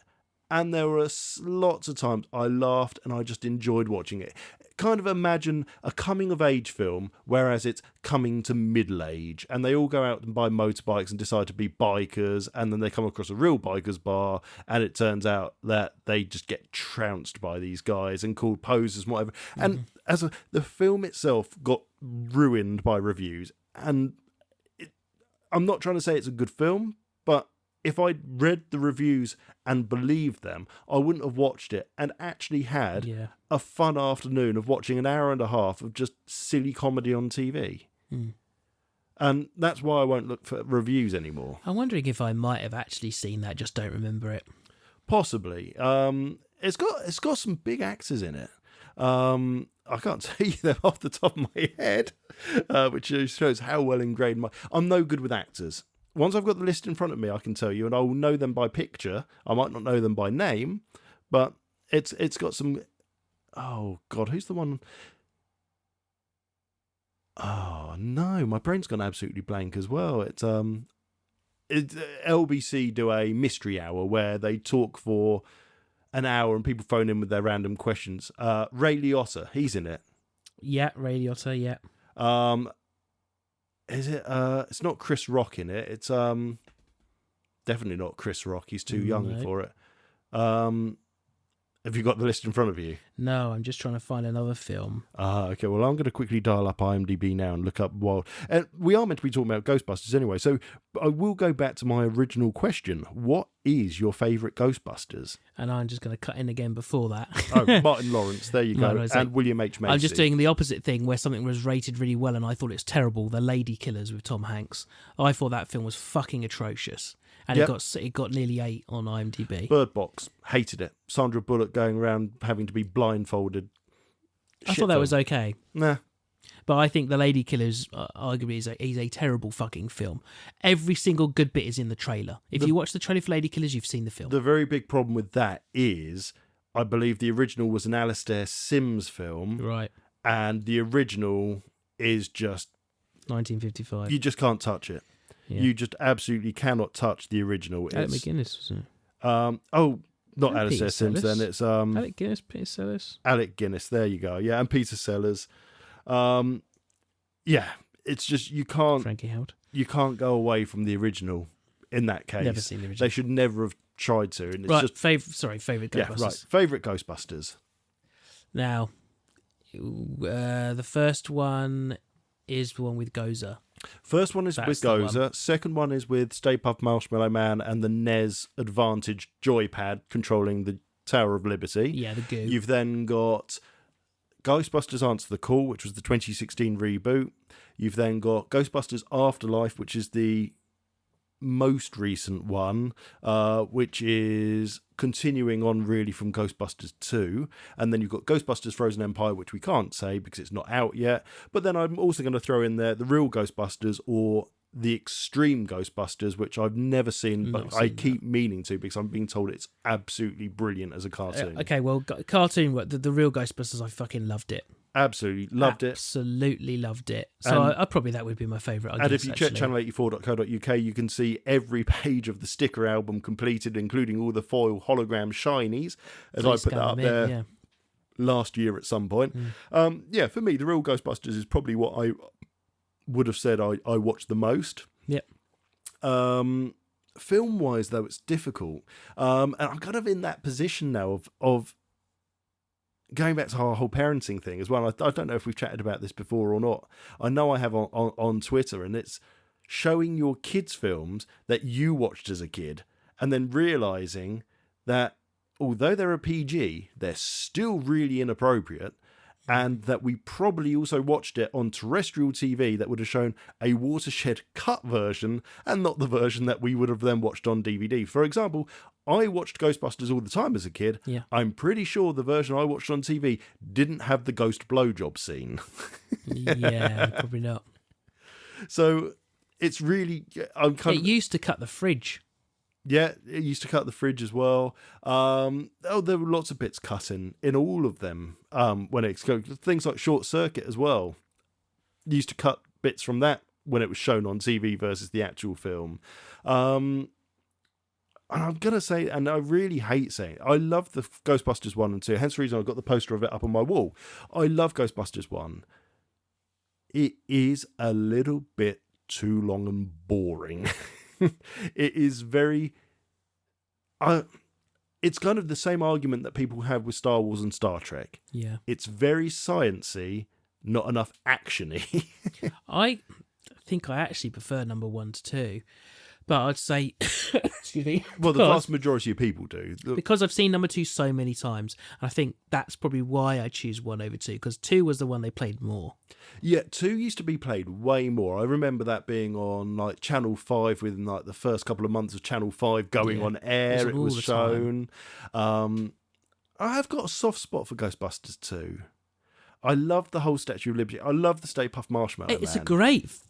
and there were lots of times I laughed and I just enjoyed watching it. kind of imagine a coming of age film, whereas it's coming to middle age, and they all go out and buy motorbikes and decide to be bikers, and then they come across a real bikers bar, and it turns out that they just get trounced by these guys and called posers and whatever. And the film itself got ruined by reviews, and I'm not trying to say it's a good film, but if I'd read the reviews and believed them, I wouldn't have watched it and actually had a fun afternoon of watching an hour and a half of just silly comedy on TV. And that's why I won't look for reviews anymore. I'm wondering if I might have actually seen that, just don't remember it. Possibly. It's got some big actors in it. I can't tell you them off the top of my head, which shows how well ingrained I'm no good with actors. Once I've got the list in front of me, I can tell you, and I will know them by picture. I might not know them by name, but it's got some. Oh God, who's the one? Oh no, my brain's gone absolutely blank as well. It's LBC do a mystery hour where they talk for an hour and people phone in with their random questions. Ray Liotta, he's in it. Yeah, Ray Liotta. Yeah. Is it? It's not Chris Rock in it. It's definitely not Chris Rock. He's too young for it. Have you got the list in front of you? No, I'm just trying to find another film. Okay. Well, I'm going to quickly dial up IMDb now and look up Wild. And we are meant to be talking about Ghostbusters anyway, so I will go back to my original question. What is your favourite Ghostbusters? And I'm just going to cut in again before that. Martin Lawrence. There you go. And William H. Macy. I'm just doing the opposite thing where something was rated really well and I thought it's terrible. The Lady Killers with Tom Hanks. I thought that film was fucking atrocious. And it got nearly 8 on IMDb. Bird Box, hated it. Sandra Bullock going around having to be blindfolded. I thought that was okay. Nah. But I think The Lady Killers arguably is a terrible fucking film. Every single good bit is in the trailer. If you watch the trailer for Lady Killers, you've seen the film. The very big problem with that is, I believe the original was an Alastair Sims film. Right. And the original is just... 1955. You just can't touch it. Yeah. You just absolutely cannot touch the original. Alec McGuinness, wasn't it? Not Alastair Sims then. It's Alec Guinness, Peter Sellers. Alec Guinness, there you go. Yeah, and Peter Sellers. It's just you can't. Frankie Howard. You can't go away from the original in that case. Never seen the original. They should never have tried to. And it's right, just favourite Ghostbusters. Yeah, right. Favourite Ghostbusters. Now, the first one is the one with Gozer. First one is with Gozer. Second one is with Stay Puft Marshmallow Man and the NES Advantage joypad controlling the Tower of Liberty. Yeah, the goo. You've then got Ghostbusters Answer the Call, which was the 2016 reboot. You've then got Ghostbusters Afterlife, which is the most recent one, which is continuing on really from Ghostbusters 2. And then you've got Ghostbusters Frozen Empire, which we can't say because it's not out yet. But then I'm also going to throw in there the real Ghostbusters or the Extreme Ghostbusters, which I've never seen, but I keep meaning to because I'm being told it's absolutely brilliant as a cartoon. Okay, well, cartoon, the real Ghostbusters, I fucking loved it. Absolutely loved Absolutely loved it. So I probably that would be my favourite. And if you check channel84.co.uk, you can see every page of the sticker album completed, including all the foil hologram shinies, as I put that up there last year at some point. For me, the real Ghostbusters is probably what I would have said I watched the most. Yep. Film-wise, though, it's difficult. And I'm kind of in that position now of going back to our whole parenting thing as well. I don't know if we've chatted about this before or not. I know I have on Twitter, and it's showing your kids films that you watched as a kid and then realising that although they're a PG, they're still really inappropriate, and that we probably also watched it on terrestrial TV that would have shown a watershed cut version and not the version that we would have then watched on DVD. For example, I watched Ghostbusters all the time as a kid. Yeah. I'm pretty sure the version I watched on TV didn't have the ghost blowjob scene. Yeah, probably not. So it's really... It used to cut the fridge. Yeah, it used to cut the fridge as well. There were lots of bits cut in all of them. When it's things like Short Circuit as well. You used to cut bits from that when it was shown on TV versus the actual film. And I'm going to say, and I really hate saying it, I love the Ghostbusters 1 and 2. Hence the reason I've got the poster of it up on my wall. I love Ghostbusters 1. It is a little bit too long and boring. It is very... it's kind of the same argument that people have with Star Wars and Star Trek. Yeah. It's very sciencey, not enough actiony. I think I actually prefer number 1 to 2. But I'd say, excuse me. Well, the vast majority of people do. Because I've seen number 2 so many times. And I think that's probably why I choose 1 over 2. Because 2 was the one they played more. Yeah, 2 used to be played way more. I remember that being on like Channel 5 within like the first couple of months of Channel 5 going on air. It was shown. I have got a soft spot for Ghostbusters 2. I love the whole Statue of Liberty. I love the Stay Puft Marshmallow Man.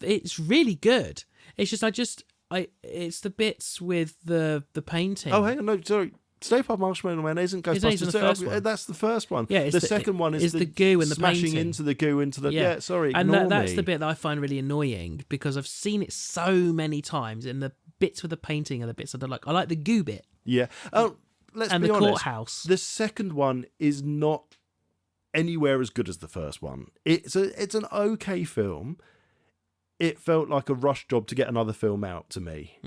It's really good. It's just, it's the bits with the painting. Oh, hang on, no, sorry. Stay Puft Marshmallow Man isn't Ghostbusters 2. That's the first one. Yeah, the second one is the goo and the smashing painting. into the goo into the... Yeah, sorry, and ignore that's me. the bit that I find really annoying because I've seen it so many times, and the bits with the painting are the bits I don't like. I like the goo bit. Yeah. Oh, let's be honest. And the courthouse. The second one is not anywhere as good as the first one. It's an okay film. It felt like a rush job to get another film out to me.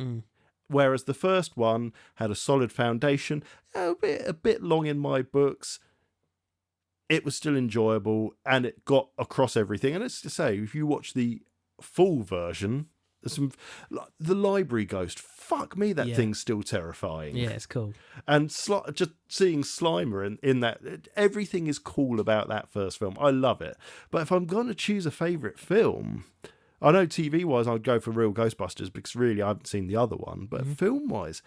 Whereas the first one had a solid foundation, a bit long in my books. It was still enjoyable and it got across everything. And it's to say, if you watch the full version, the library ghost, fuck me, that thing's still terrifying. Yeah, it's cool. And just seeing Slimer in that, everything is cool about that first film. I love it. But if I'm going to choose a favourite film... I know TV-wise I'd go for Real Ghostbusters because really I haven't seen the other one. But film-wise,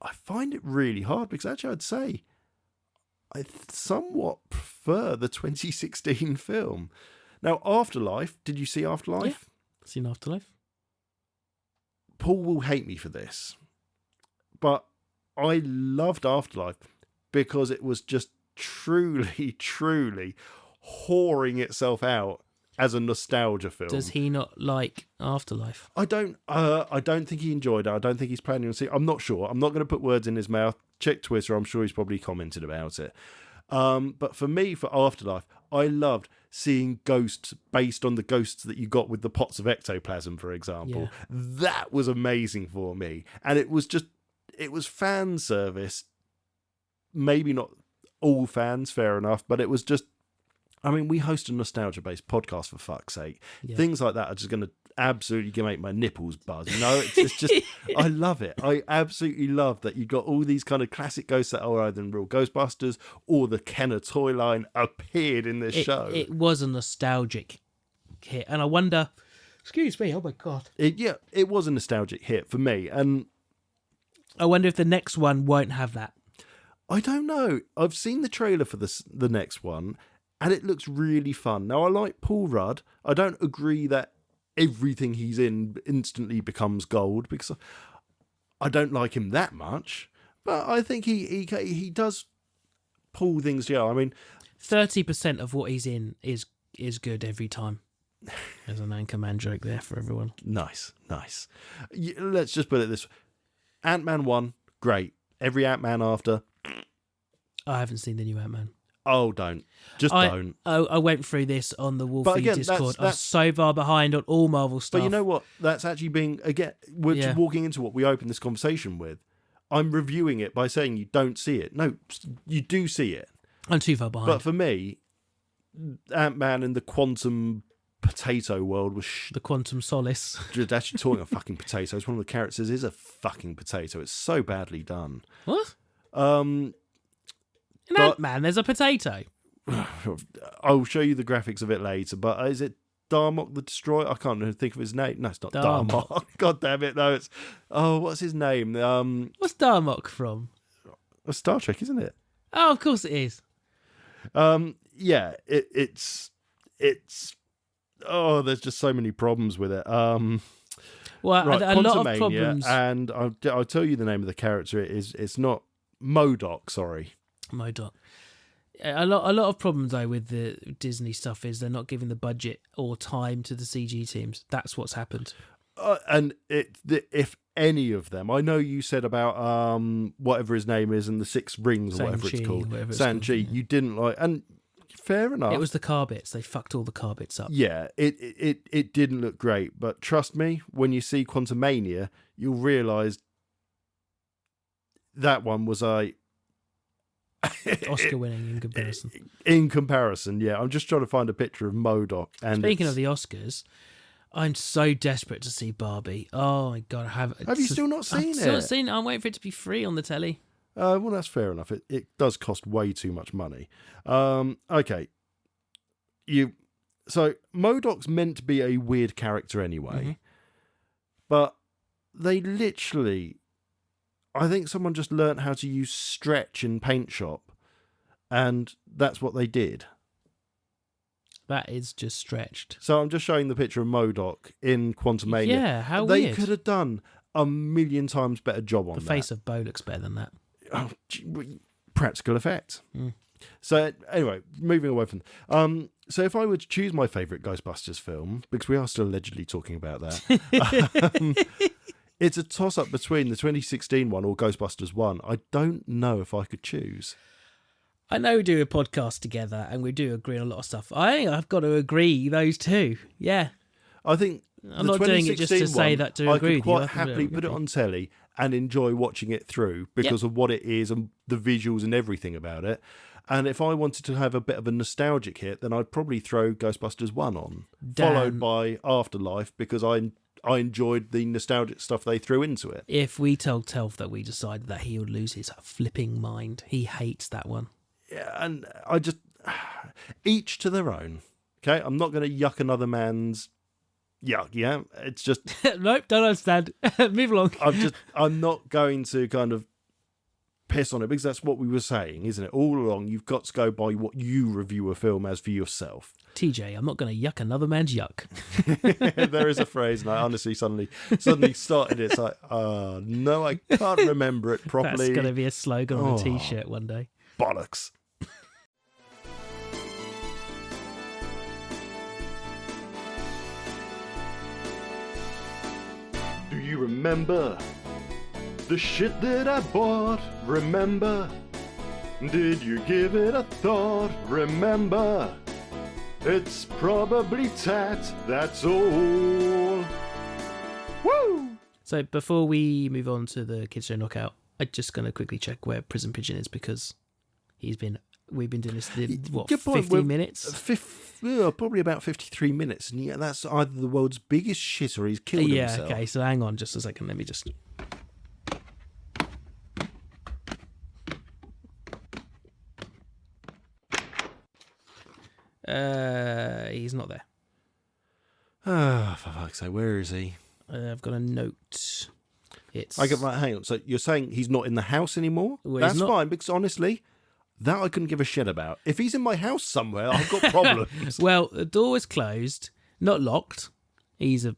I find it really hard because actually I'd say I somewhat prefer the 2016 film. Now, Afterlife, did you see Afterlife? Yeah, seen Afterlife. Paul will hate me for this, but I loved Afterlife because it was just truly, truly whoring itself out as a nostalgia film. Does he not like Afterlife? I don't think he enjoyed it. I don't think he's planning on seeing it. I'm not sure. I'm not going to put words in his mouth. Check Twitter. I'm sure he's probably commented about it. But for me, for Afterlife, I loved seeing ghosts based on the ghosts that you got with the pots of ectoplasm, for example. Yeah. That was amazing for me. And it was fan service. Maybe not all fans, fair enough, but it was just, I mean, we host a nostalgia-based podcast, for fuck's sake. Yeah. Things like that are just going to absolutely make my nipples buzz. You know, it's just, I love it. I absolutely love that you've got all these kind of classic ghosts that are either in Real Ghostbusters or the Kenner toy line appeared in this show. It was a nostalgic hit. And I wonder, excuse me, oh my God. It was a nostalgic hit for me. And I wonder if the next one won't have that. I don't know. I've seen the trailer for the next one, and it looks really fun. Now, I like Paul Rudd. I don't agree that everything he's in instantly becomes gold, because I don't like him that much. But I think he does pull things together. I mean, 30% of what he's in is good every time. There's an Anchorman joke there for everyone. Nice. Let's just put it this way. Ant-Man 1, great. Every Ant-Man after... I haven't seen the new Ant-Man. Oh, don't. Don't. I went through this on the Wolfie Discord. I'm so far behind on all Marvel stuff. But you know what? That's actually being, again, we're walking into what we opened this conversation with. I'm reviewing it by saying you don't see it. No, you do see it. I'm too far behind. But for me, Ant-Man in the quantum potato world was... the Quantum Solace. Actually talking of fucking potatoes, one of the characters is a fucking potato. It's so badly done. What? In Ant-Man, there's a potato. I'll show you the graphics of it later, but is it Darmok the Destroyer? I can't think of his name. No, it's not Darmok. God damn it, no, it's... Oh, what's his name? What's Darmok from? Star Trek, isn't it? Oh, of course it is. Yeah, it's... Oh, there's just so many problems with it. Well, right, a lot of problems. And I'll tell you the name of the character. It's not MODOK, sorry. MODOK. A lot of problems though with the Disney stuff is they're not giving the budget or time to the CG teams. That's what's happened. And if any of them, I know you said about whatever his name is and the 6 rings or whatever it's called, Sanchi, you didn't like, and fair enough. It was the car bits. They fucked all the car bits up. Yeah, it didn't look great, but trust me, when you see Quantumania, you'll realise that one was a Oscar winning in comparison. In comparison, yeah. I'm just trying to find a picture of MODOK. And speaking of the Oscars, I'm so desperate to see Barbie. Oh my god, have you still not seen it? I've still not seen it. I'm waiting for it to be free on the telly. Well, that's fair enough. It does cost way too much money. Okay. So MODOK's meant to be a weird character anyway, but they literally, I think someone just learnt how to use stretch in Paint Shop, and that's what they did. That is just stretched. So I'm just showing the picture of MODOK in Quantumania. Yeah, how they weird. Could have done a million times better job on that. The face of Bo looks better than that. Oh, practical effect. So anyway, moving away from so if I were to choose my favourite Ghostbusters film, because we are still allegedly talking about that, it's a toss-up between the 2016 one or Ghostbusters 1. I don't know if I could choose. I know we do a podcast together and we do agree on a lot of stuff. I think I've got to agree those two. Yeah. I think I'm not doing it just to say that to agree with you. I could quite happily put it on telly and enjoy watching it through because of what it is and the visuals and everything about it. And if I wanted to have a bit of a nostalgic hit, then I'd probably throw Ghostbusters 1 on, followed by Afterlife, because I enjoyed the nostalgic stuff they threw into it. If we told Telf that we decided that he would lose his flipping mind, he hates that one. Yeah, and I just, each to their own. Okay, I'm not going to yuck another man's yuck. Yeah, it's just nope, don't understand. Move along. I'm not going to kind of piss on it, because that's what we were saying, isn't it? All along, you've got to go by what you review a film as for yourself. TJ, I'm not going to yuck another man's yuck. There is a phrase, and I honestly suddenly started it. It's like, no, I can't remember it properly. That's going to be a slogan on a t-shirt one day. Bollocks. Do you remember the shit that I bought? Remember? Did you give it a thought? Remember? It's probably tat, that's all. Woo! So before we move on to the Kids Show Knockout, I'm just going to quickly check where Prison Pigeon is, because we've been doing this, 15 minutes? Probably about 53 minutes. And yeah, that's either the world's biggest shit or he's killed himself. Yeah, okay, so hang on just a second. Let me just... he's not there. For fuck's sake, where is he? I've got a note. Hang on. So you're saying he's not in the house anymore? Well, that's fine, because honestly, that I couldn't give a shit about. If he's in my house somewhere, I've got problems. Well, the door is closed, not locked. Doesn't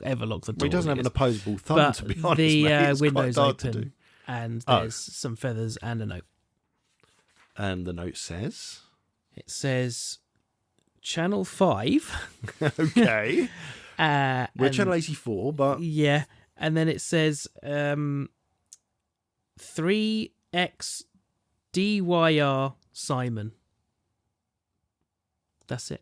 ever lock the door. He doesn't have an opposable thumb, to be honest. The window's open, and there's some feathers and a note. And the note says? It says Channel 5. Okay. We're Channel 84, but... Yeah. And then it says 3X DYR Simon. That's it.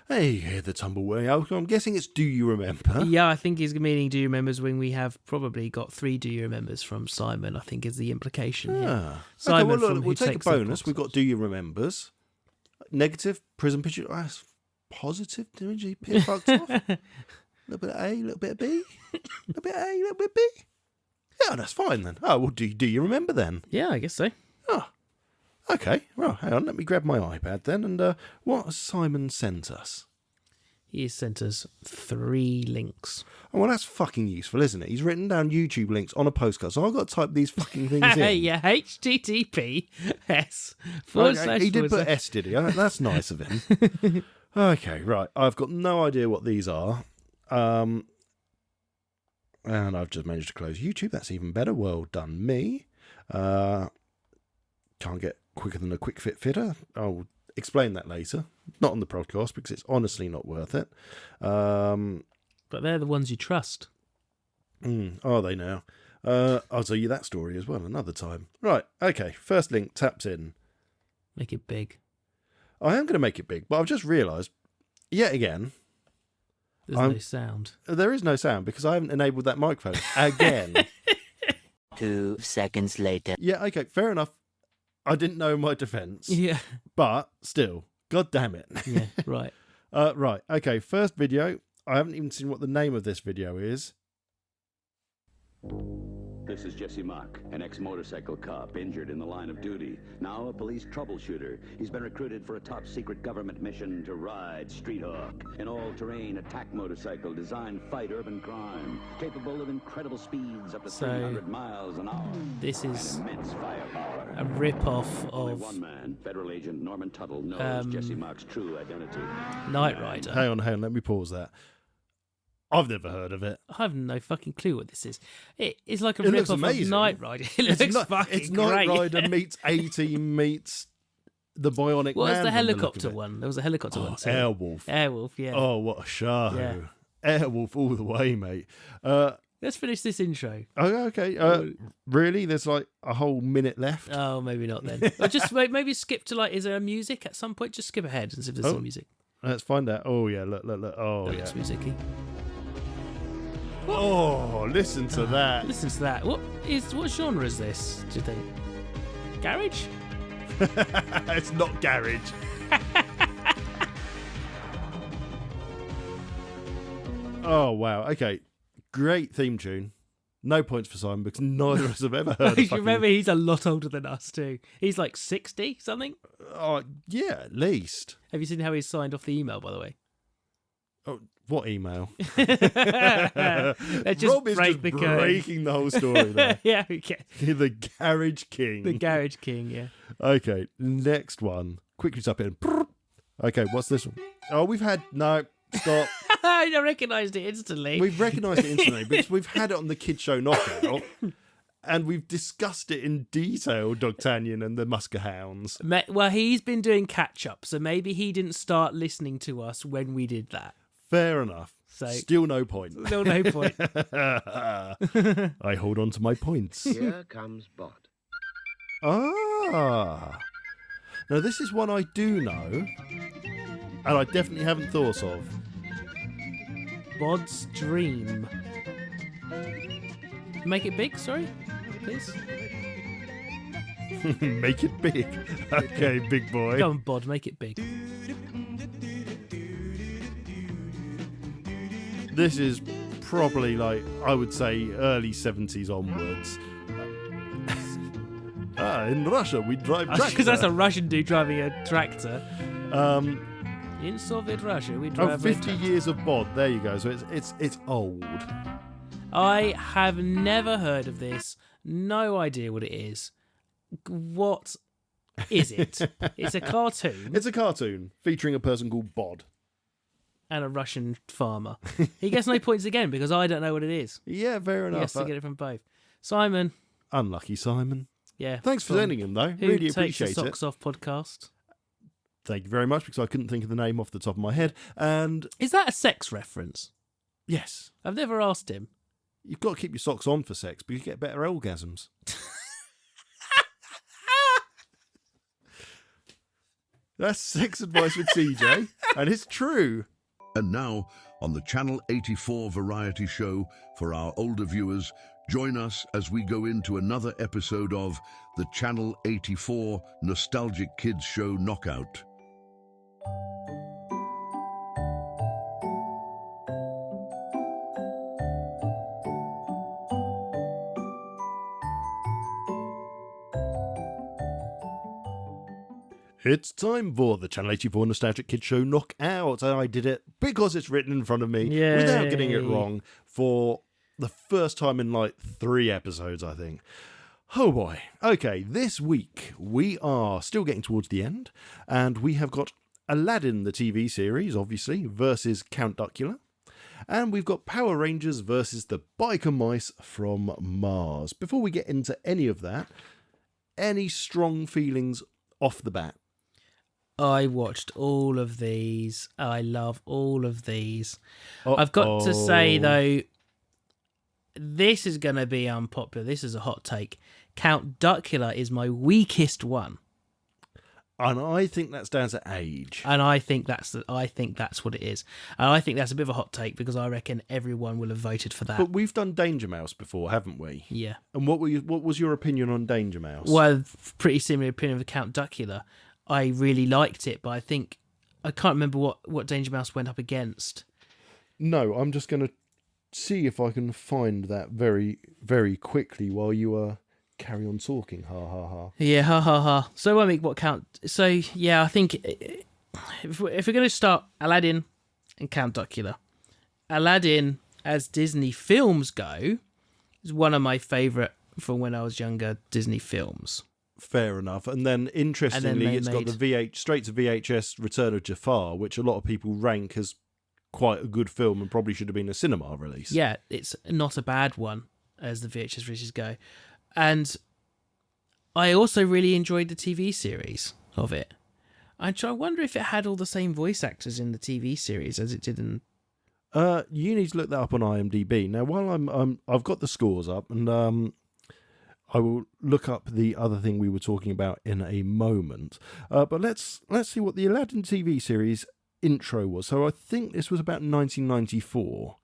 Hey, the tumbleweed. I'm guessing it's Do You Remember? Yeah, I think he's meaning Do You Remembers when we have probably got 3 Do You Remembers from Simon, I think is the implication here. Simon, okay, well, look, we'll take a bonus. We've got Do You Remembers. Negative, Prison Pigeon. Positive, did you pick fucked off? A little bit of A, a little bit of B. A little bit of A, a little bit of B. Yeah, that's fine then. Oh, well, do you remember then? Yeah, I guess so. Oh, okay. Well, hang on. Let me grab my iPad then. And what has Simon sent us? He has sent us 3 links. Oh, well, that's fucking useful, isn't it? He's written down YouTube links on a postcard, so I've got to type these fucking things in. Yeah, HTTPS. He did put S, did he? That's nice of him. Okay, right. I've got no idea what these are. And I've just managed to close YouTube. That's even better. Well done, me. Can't get quicker than a quick fit fitter. I'll explain that later. Not on the podcast, because it's honestly not worth it. But they're the ones you trust. Are they now? I'll tell you that story as well another time. Right, okay, first link taps in. Make it big. I am going to make it big, but I've just realised, yet again... There's no sound. There is no sound because I haven't enabled that microphone again. 2 seconds later. Yeah, okay, fair enough. I didn't know my defence. Yeah. But still, god damn it. Yeah, right. Right, okay, first video. I haven't even seen what the name of this video is. This is Jesse Mock, an ex-motorcycle cop injured in the line of duty. Now a police troubleshooter. He's been recruited for a top-secret government mission to ride Street Hawk, an all-terrain attack motorcycle designed to fight urban crime, capable of incredible speeds up to 300 miles an hour. This is and immense firepower. a rip-off Only of one man, Federal Agent Norman Tuttle, knows Jesse Mock's true identity. Knight Rider. Hang on, let me pause that. I've never heard of it. I have no fucking clue what this is. It's like a It looks rip-off of amazing. Knight Rider. It looks fucking It's great. Knight Rider meets A-Team meets the Bionic What Man. was the from helicopter look of it. one? There was a helicopter one too. Airwolf. Airwolf, yeah. Oh, what a show. Yeah. Airwolf all the way, mate. Let's finish this intro. Oh, okay. Really? There's like a whole minute left? Oh, maybe not then. Or just maybe skip to is there a music at some point? Just skip ahead and see if there's some music. Let's find out. Oh, yeah, look. Oh, That yeah. looks musicy. Oh, listen to that. Listen to that. What genre is this, do you think? Garage? It's not garage. Oh, wow. Okay. Great theme tune. No points for Simon because neither of us have ever heard of fucking... Remember, he's a lot older than us too. He's like 60 something. Oh, yeah, at least. Have you seen how he's signed off the email, by the way? Oh, what email? Let's just Rob is break just the curtain. breaking the whole story there. Yeah, okay. The Garage King. The Garage King, yeah. Okay, next one. Quickly tap in. Okay, what's this one? Oh, we've had... No, stop. I recognised it instantly. We've recognised it instantly because we've had it on the Kids Show Knockout and we've discussed it in detail, D'Artagnan and the Musker Hounds. Well, he's been doing catch-up, so maybe he didn't start listening to us when we did that. Fair enough. So, still no point. Still no point. I hold on to my points. Here comes Bod. Ah. Now, this is one I do know, and I definitely haven't thought of. Bod's Dream. Make it big, sorry, please. Make it big. Okay, big boy. Go on, Bod, make it big. This is probably I would say early 70s onwards. In Russia we drive tractor. Because that's a Russian dude driving a tractor. In Soviet Russia we drive 50 years of Bod. There you go. So it's old. I have never heard of this. No idea what it is. What is it? It's a cartoon. It's a cartoon featuring a person called Bod. And a Russian farmer. He gets no points again because I don't know what it is. Yeah, fair enough. He has to get it from both. Simon. Unlucky Simon. Yeah. Thanks for sending him, though. Who Really Takes appreciate the it. Socks Off podcast. Thank you very much because I couldn't think of the name off the top of my head. And is that a sex reference? Yes. I've never asked him. You've got to keep your socks on for sex, but you get better orgasms. That's sex advice with CJ, and it's true. And now, on the Channel 84 variety show for our older viewers, join us as we go into another episode of the Channel 84 Nostalgic Kids Show Knockout. It's time for the Channel 84 Nostalgic Kids Show Knockout, and I did it because it's written in front of me without getting it wrong for the first time in 3 episodes, I think. Oh boy. Okay, this week we are still getting towards the end, and we have got Aladdin, the TV series, obviously, versus Count Duckula. And we've got Power Rangers versus the Biker Mice from Mars. Before we get into any of that, any strong feelings off the bat? I watched all of these. I love all of these. I've got to say, though, this is going to be unpopular. This is a hot take. Count Duckula is my weakest one. And I think that's down to age. And I think that's what it is. And I think that's a bit of a hot take because I reckon everyone will have voted for that. But we've done Danger Mouse before, haven't we? Yeah. And what was your opinion on Danger Mouse? Well, pretty similar opinion of Count Duckula. I really liked it, but I think I can't remember what Danger Mouse went up against. No, I'm just going to see if I can find that very, very quickly while you carry on talking. Ha ha ha. Yeah, ha ha ha. So I mean, what count? So yeah, I think if we're going to start Aladdin and Count Duckula, Aladdin, as Disney films go, is one of my favourite from when I was younger Disney films. Fair enough. And then interestingly, it's got the straight to VHS Return of Jafar, which a lot of people rank as quite a good film and probably should have been a cinema release. Yeah, it's not a bad one as the VHS releases go. And I also really enjoyed the TV series of it. I wonder if it had all the same voice actors in the TV series as it did in. You need to look that up on IMDb. Now, while I've got the scores up, and I will look up the other thing we were talking about in a moment. But let's see what the Aladdin TV series intro was. So I think this was about 1994.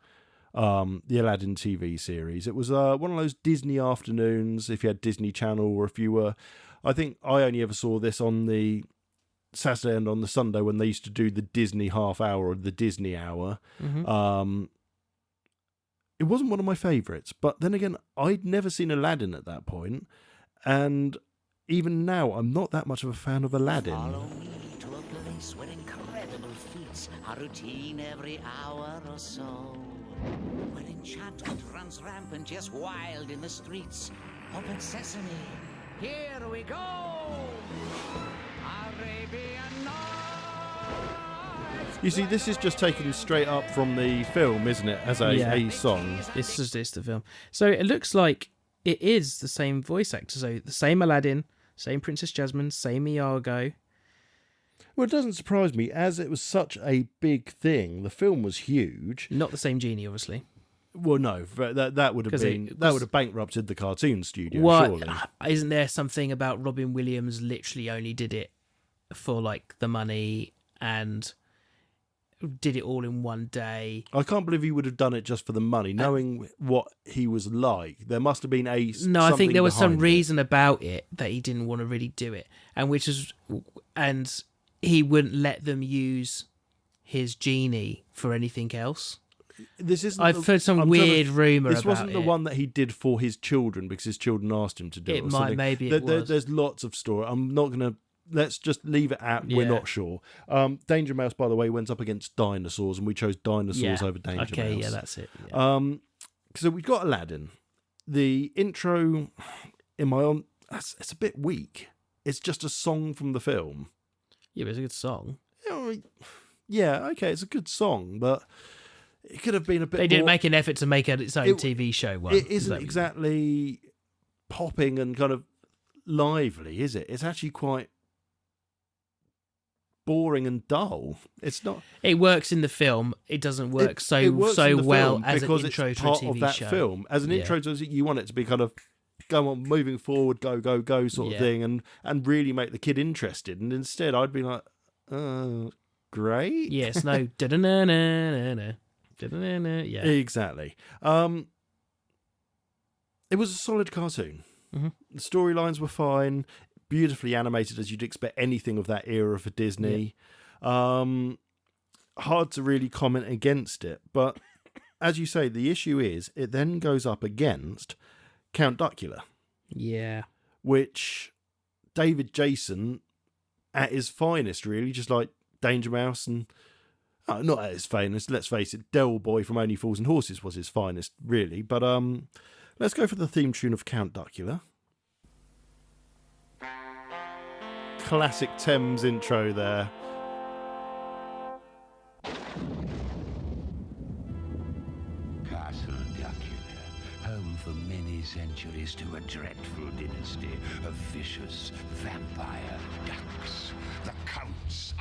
The Aladdin TV series. It was one of those Disney afternoons, if you had Disney Channel, or if you were... I think I only ever saw this on the Saturday and on the Sunday when they used to do the Disney half hour or the Disney hour. Mm-hmm. It wasn't one of my favourites, but then again, I'd never seen Aladdin at that point, and even now, I'm not that much of a fan of Aladdin. Follow me to a place where incredible feats are routine every hour or so. Where enchantment runs rampant, just wild in the streets. Open sesame, here we go! Arabian Nights! You see, this is just taken straight up from the film, isn't it, as a song? This is just the film. So it looks like it is the same voice actor. So the same Aladdin, same Princess Jasmine, same Iago. Well, it doesn't surprise me, as it was such a big thing. The film was huge. Not the same genie, obviously. Well, no, that would have been that would have bankrupted the cartoon studio. Well, surely. Isn't there something about Robin Williams literally only did it for like the money and did it all in one day? I can't believe he would have done it just for the money, knowing what he was like. There must have been I think there was some reason about it that he didn't want to really do it, and he wouldn't let them use his genie for anything else. I've heard some weird rumour about it. This wasn't the one that he did for his children because his children asked him to do it. Maybe it was. There's lots of story. I'm not going to... Let's just leave it at we're not sure. Danger Mouse, by the way, went up against dinosaurs, and we chose dinosaurs over Danger Mouse. Okay, yeah, that's it. Yeah. So we've got Aladdin. The intro, it's a bit weak. It's just a song from the film. Yeah, but it's a good song. Yeah, okay, it's a good song, but it could have been a bit. They didn't make an effort to make its own TV show one. It isn't exactly popping and kind of lively, is it? It's actually quite boring and dull. It's not. It works in the film. It doesn't work so well as an intro to a TV show. Of that film, as an intro to you want it to be kind of go on, moving forward, go sort of thing, and really make the kid interested. And instead, I'd be like, great. Yes, no, da-da-na-na-na-na. Yeah, exactly. It was a solid cartoon. Mm-hmm. The storylines were fine, beautifully animated as you'd expect anything of that era for Disney. Hard to really comment against it, but as you say, the issue is it then goes up against Count Duckula. Yeah, which David Jason at his finest, really, just like Danger Mouse and. Not at his finest, let's face it, Del Boy from Only Fools and Horses was his finest, really. But let's go for the theme tune of Count Duckula. Classic Thames intro there. Castle Duckula, home for many centuries to a dreadful dynasty of vicious vampire ducks, the Counts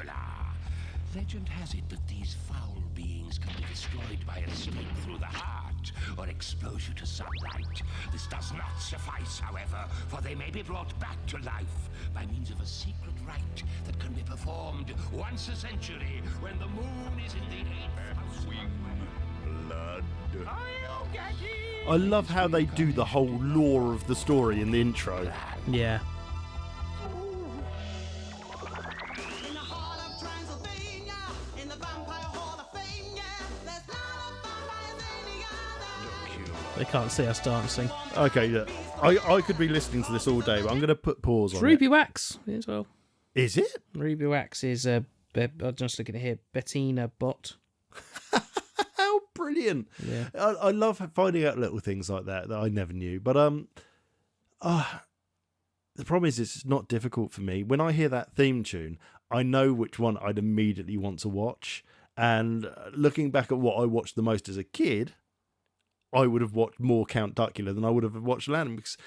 Count-Duckula. Legend has it that these foul beings can be destroyed by a stake through the heart or exposure to sunlight. This does not suffice, however, for they may be brought back to life by means of a secret rite that can be performed once a century when the moon is in the 8th house. Blood. I love how they do the whole lore of the story in the intro. Yeah. They can't see us dancing. Okay, yeah. I could be listening to this all day, but I'm going to put pause on Ruby it. Wax as well. Is it? Ruby Wax is I'm just looking at here. Bettina Bot. How brilliant! Yeah, I love finding out little things like that I never knew. But the problem is it's not difficult for me. When I hear that theme tune, I know which one I'd immediately want to watch. And looking back at what I watched the most as a kid, I would have watched more Count Duckula than I would have watched Aladdin, because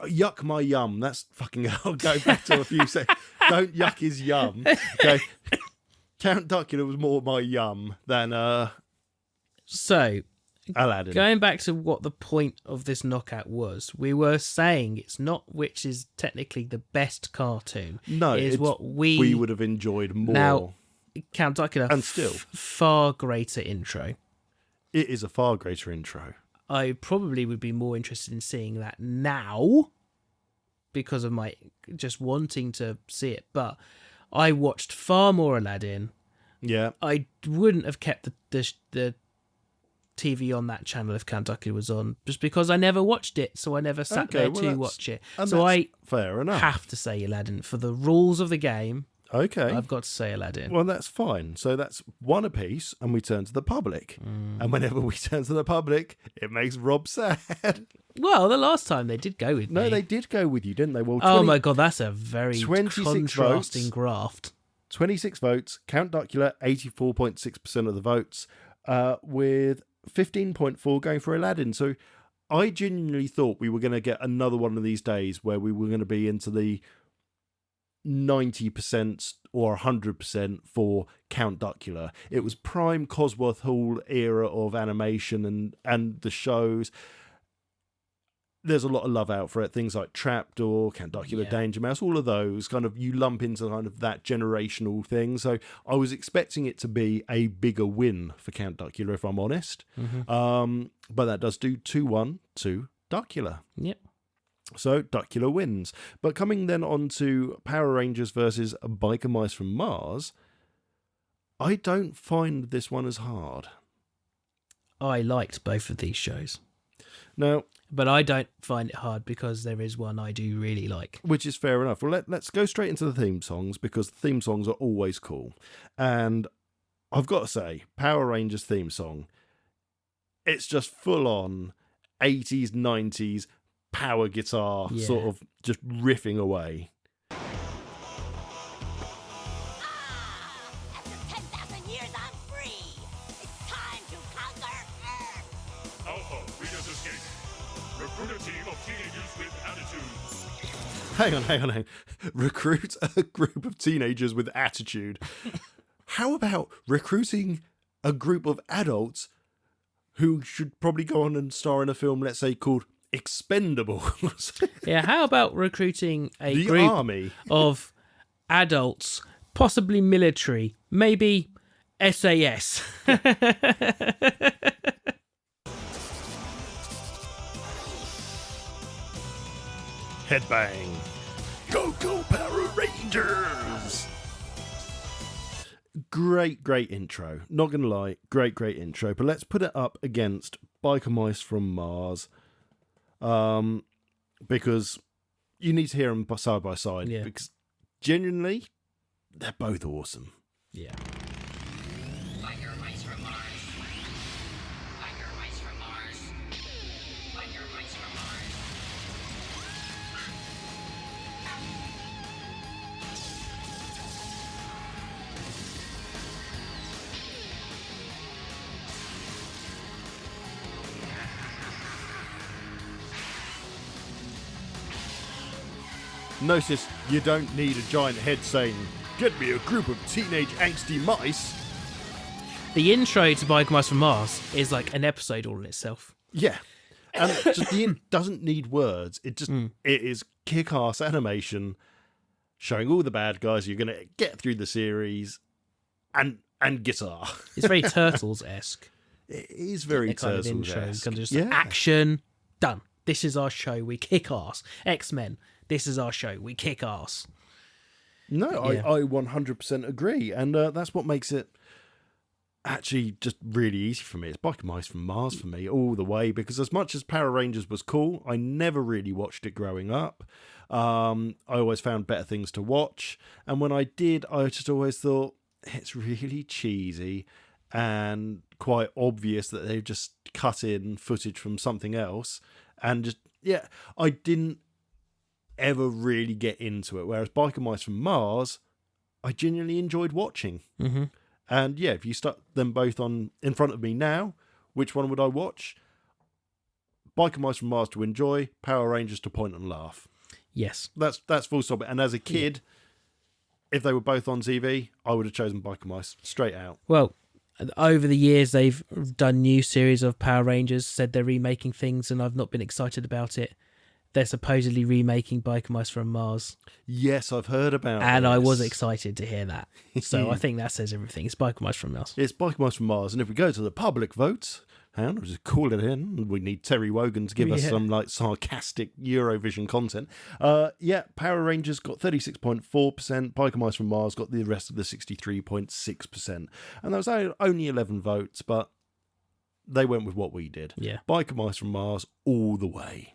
yuck my yum. That's fucking. I'll go back to a few seconds. Don't yuck his yum. Okay. Count Duckula was more my yum than So Aladdin. Going back to what the point of this knockout was, we were saying it's not which is technically the best cartoon. No, it's what we would have enjoyed more. Now, Count Duckula, and still far greater intro. It is a far greater intro. I probably would be more interested in seeing that now because of my just wanting to see it. But I watched far more Aladdin. Yeah. I wouldn't have kept the TV on that channel if Count Duckula was on, just because I never watched it, so I never sat there to watch it. So I fair enough. Have to say Aladdin for the rules of the game. Okay. I've got to say Aladdin. Well, that's fine. So that's one apiece, and we turn to the public. And whenever we turn to the public, it makes Rob sad. Well, the last time they did go with me. No, they did go with you, didn't they? Well, oh my God, that's a very contrasting graft. 26 votes. Count Duckula, 84.6% of the votes, with 15.4 going for Aladdin. So I genuinely thought we were going to get another one of these days where we were going to be into the 90% or 100% for Count Duckula. It was prime Cosworth Hall era of animation and the shows. There's a lot of love out for it. Things like Trapdoor, Count Duckula, Danger Mouse, all of those kind of, you lump into kind of that generational thing. So I was expecting it to be a bigger win for Count Duckula, if I'm honest. But that does do 2-1 to Duckula. Yep. So Duckula wins. But coming then on to Power Rangers versus Biker Mice from Mars, I don't find this one as hard. I liked both of these shows. Now, but I don't find it hard because there is one I do really like. Which is fair enough. Well, let's go straight into the theme songs, because the theme songs are always cool. And I've got to say, Power Rangers theme song, it's just full on 80s, 90s power guitar, sort of just riffing away. After 10,000 years, I'm free. It's time to conquer Earth. Alpha, Reader's Escape. Recruit a team of teenagers with attitudes. Hang on. Recruit a group of teenagers with attitude. How about recruiting a group of adults who should probably go on and star in a film, let's say, called Expendables? Yeah, how about recruiting a group army of adults, possibly military, maybe SAS. Headbang. Go Power Rangers! Great intro. Not gonna lie, great intro. But let's put it up against Biker Mice from Mars. Because you need to hear them side by side. Yeah. Because genuinely, they're both awesome. Yeah. Biker Mice from Mars. Biker Mice from Mars. Biker Mice from Mars. Notice you don't need a giant head saying, "Get me a group of teenage angsty mice." The intro to Biker Mice from Mars is like an episode all in itself. Yeah. And just doesn't need words. It just it is kick-ass animation showing all the bad guys you're going to get through the series and guitar. It's very Turtles-esque. It is very Turtles-esque. Kind of just action, done. This is our show, we kick ass. X-Men, this is our show, we kick ass. No, I 100% agree. And that's what makes it actually just really easy for me. It's Biker Mice from Mars for me all the way, because as much as Power Rangers was cool, I never really watched it growing up. I always found better things to watch, and when I did, I just always thought it's really cheesy and quite obvious that they've just cut in footage from something else, and just I didn't ever really get into it, whereas Biker Mice from Mars I genuinely enjoyed watching. And yeah, if you stuck them both on in front of me now, which one would I watch? Biker Mice from Mars to enjoy, Power Rangers to point and laugh. Yes. That's full stop. And as a kid, if they were both on TV, I would have chosen Biker Mice straight out. Well, over the years, they've done new series of Power Rangers, said they're remaking things, and I've not been excited about it. They're supposedly remaking Biker Mice from Mars. Yes, I've heard about it. And I was excited to hear that. So I think that says everything. It's Biker Mice from Mars. It's Biker Mice from Mars. And if we go to the public votes, hang on, I'll just call it in. We need Terry Wogan to give us some like sarcastic Eurovision content. Power Rangers got 36.4%. Biker Mice from Mars got the rest of the 63.6%. And that was only 11 votes, but they went with what we did. Yeah. Biker Mice from Mars all the way.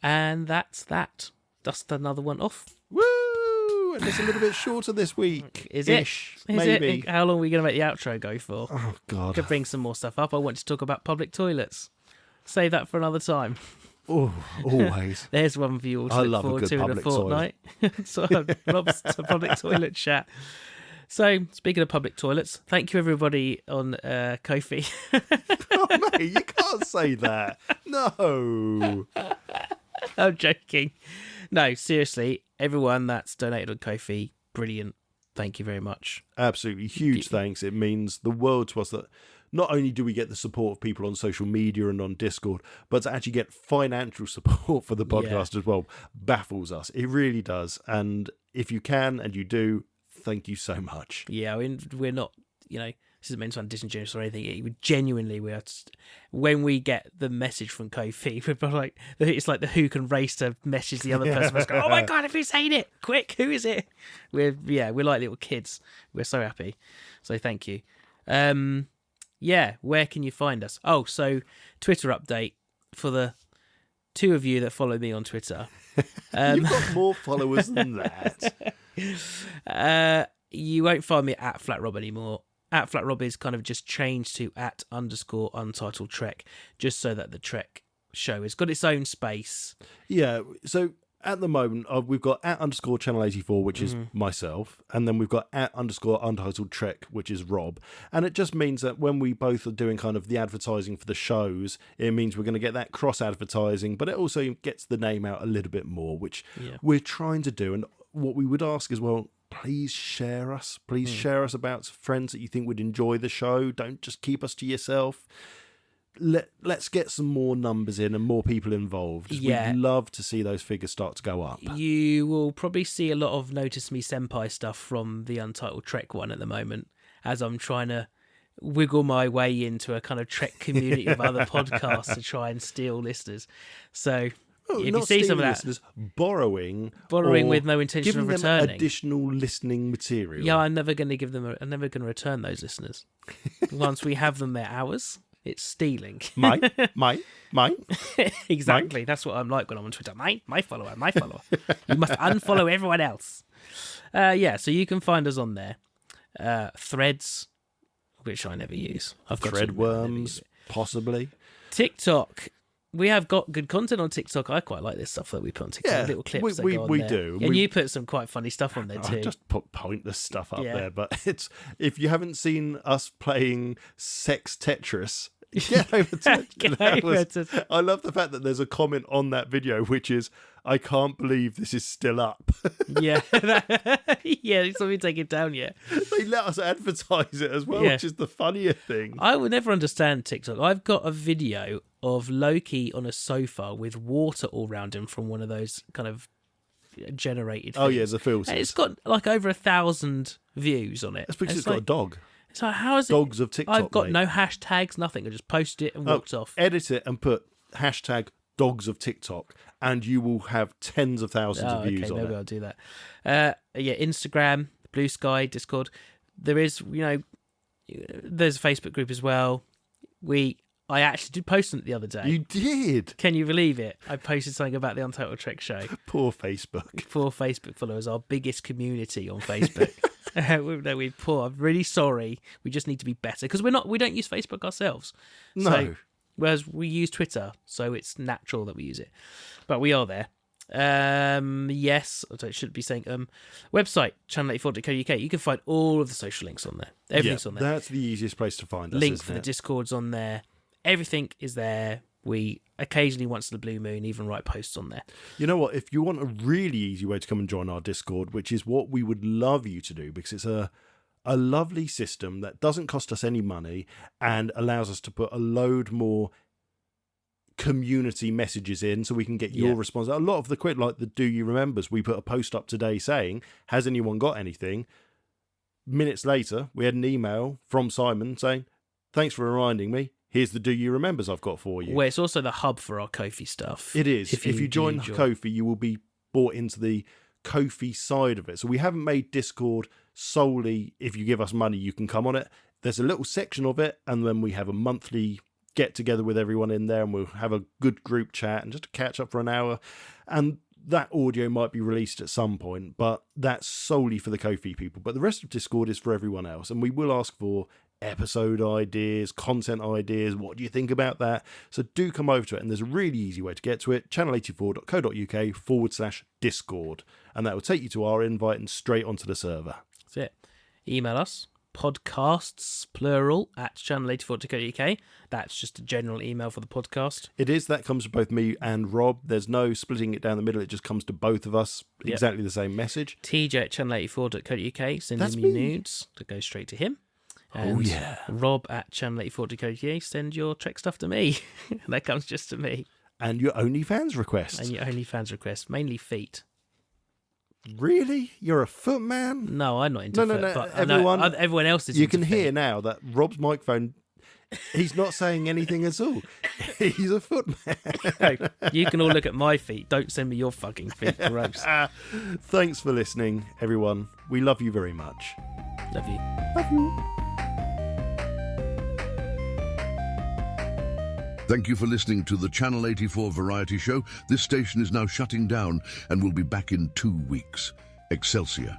And that's that. Dust another one off. Woo! And it's a little bit shorter this week. Is it? Maybe. How long are we going to make the outro go for? Oh, God. Could bring some more stuff up. I want to talk about public toilets. Save that for another time. Oh, always. There's one for you all to look forward to in a fortnight. So Rob's public toilet chat. So, speaking of public toilets, thank you everybody on Ko-fi. Oh, mate, you can't say that. No. I'm joking. No, seriously, everyone that's donated on Ko-fi, brilliant. Thank you very much. Absolutely. Huge thanks. It means the world to us that not only do we get the support of people on social media and on Discord, but to actually get financial support for the podcast as well baffles us. It really does. And if you can and you do, thank you so much. Yeah, we're not, this isn't meant to sound disingenuous or anything. Genuinely, we are. When we get the message from Ko-fi, we're like, it's like the who can race to message the other person. Go, oh my God, if he's saying it, quick, who is it? We're like little kids. We're so happy. So thank you. Where can you find us? Oh, so Twitter update for the two of you that follow me on Twitter. You've got more followers than that. You won't find me at FlatRob anymore. At FlatRob is kind of just changed to @_Untitled Trek, just so that the Trek show has got its own space. Yeah, so at the moment, we've got @_Channel84, which is myself, and then we've got @_Untitled Trek, which is Rob. And it just means that when we both are doing kind of the advertising for the shows, it means we're going to get that cross-advertising, but it also gets the name out a little bit more, which we're trying to do. And what we would ask is, well, please share us. Please share us about friends that you think would enjoy the show. Don't just keep us to yourself. Let's get some more numbers in and more people involved. We'd love to see those figures start to go up. You will probably see a lot of Notice Me Senpai stuff from the Untitled Trek one at the moment, as I'm trying to wiggle my way into a kind of Trek community of other podcasts to try and steal listeners. So if you see some of that, borrowing with no intention of returning, them additional listening material. Yeah, I'm never going to I'm never going to return those listeners. Once we have them, they're ours. It's stealing. Mine. Exactly. That's what I'm like when I'm on Twitter. My follower. You must unfollow everyone else. So you can find us on there. Threads, which I never use. I've got Threadworms, possibly. TikTok. We have got good content on TikTok. I quite like this stuff that we put on TikTok. Yeah, little clips. we do. And you put some quite funny stuff on there too. I just put pointless stuff up there, but it's if you haven't seen us playing Sex Tetris, get over to I love the fact that there's a comment on that video which is, I can't believe this is still up. Yeah, it's something take it down yet. They let us advertise it as well, which is the funnier thing. I would never understand TikTok. I've got a video of Loki on a sofa with water all around him from one of those kind of generated things. Oh yeah, the filters. And it's got like over 1,000 views on it. That's because it's got a dog. It's like, how is Dogs of TikTok, I've got mate. no hashtags, nothing. I just posted it and walked off. Edit it and put hashtag dogs of TikTok, and you will have tens of thousands of views on it. Maybe I'll do that. Instagram, Blue Sky, Discord. There is, there's a Facebook group as well. I actually did post on it the other day. You did? Can you believe it? I posted something about the Untitled Trek show. Poor Facebook. Poor Facebook followers, our biggest community on Facebook. I'm really sorry. We just need to be better because we don't use Facebook ourselves. No. So, whereas we use Twitter, so it's natural that we use it. But we are there. Yes, I should be saying website channel84.co.uk. You can find all of the social links on there. Everything's on there. That's the easiest place to find us. Link for the Discord's on there. Everything is there. We occasionally, once in a blue moon, even write posts on there. You know what? If you want a really easy way to come and join our Discord, which is what we would love you to do, because it's a lovely system that doesn't cost us any money and allows us to put a load more community messages in so we can get your response. A lot of the like the Do You Remembers, we put a post up today saying, has anyone got anything? Minutes later, we had an email from Simon saying, thanks for reminding me. Here's the Do You Remembers I've got for you. Well, it's also the hub for our Ko-fi stuff. It is. If you join Ko-fi, you will be brought into the Ko-fi side of it. So we haven't made Discord solely, if you give us money, you can come on it. There's a little section of it, and then we have a monthly get together with everyone in there, and we'll have a good group chat and just catch up for an hour. And that audio might be released at some point, but that's solely for the Ko-fi people. But the rest of Discord is for everyone else, and we will ask for episode ideas, content ideas. What do you think about that? So do come over to it, and there's a really easy way to get to it, channel84.co.uk/Discord, and that will take you to our invite and straight onto the server. That's it. Email us, podcasts, plural, @channel84.co.uk. That's just a general email for the podcast. It is. That comes to both me and Rob. There's no splitting it down the middle. It just comes to both of us. Exactly the same message. TJ@channel84.co.uk. Send him your nudes to go straight to him. And Rob @channel84.co.uk. Send your Trek stuff to me. That comes just to me. And your OnlyFans requests. Mainly feet. Really? You're a foot man? No, I'm not into foot. But everyone else is. You can hear now that Rob's microphone, he's not saying anything at all. He's a foot man. You can all look at my feet. Don't send me your fucking feet. Gross. Thanks for listening, everyone. We love you very much. Love you. Love you. Thank you for listening to the Channel 84 Variety Show. This station is now shutting down and will be back in 2 weeks. Excelsior.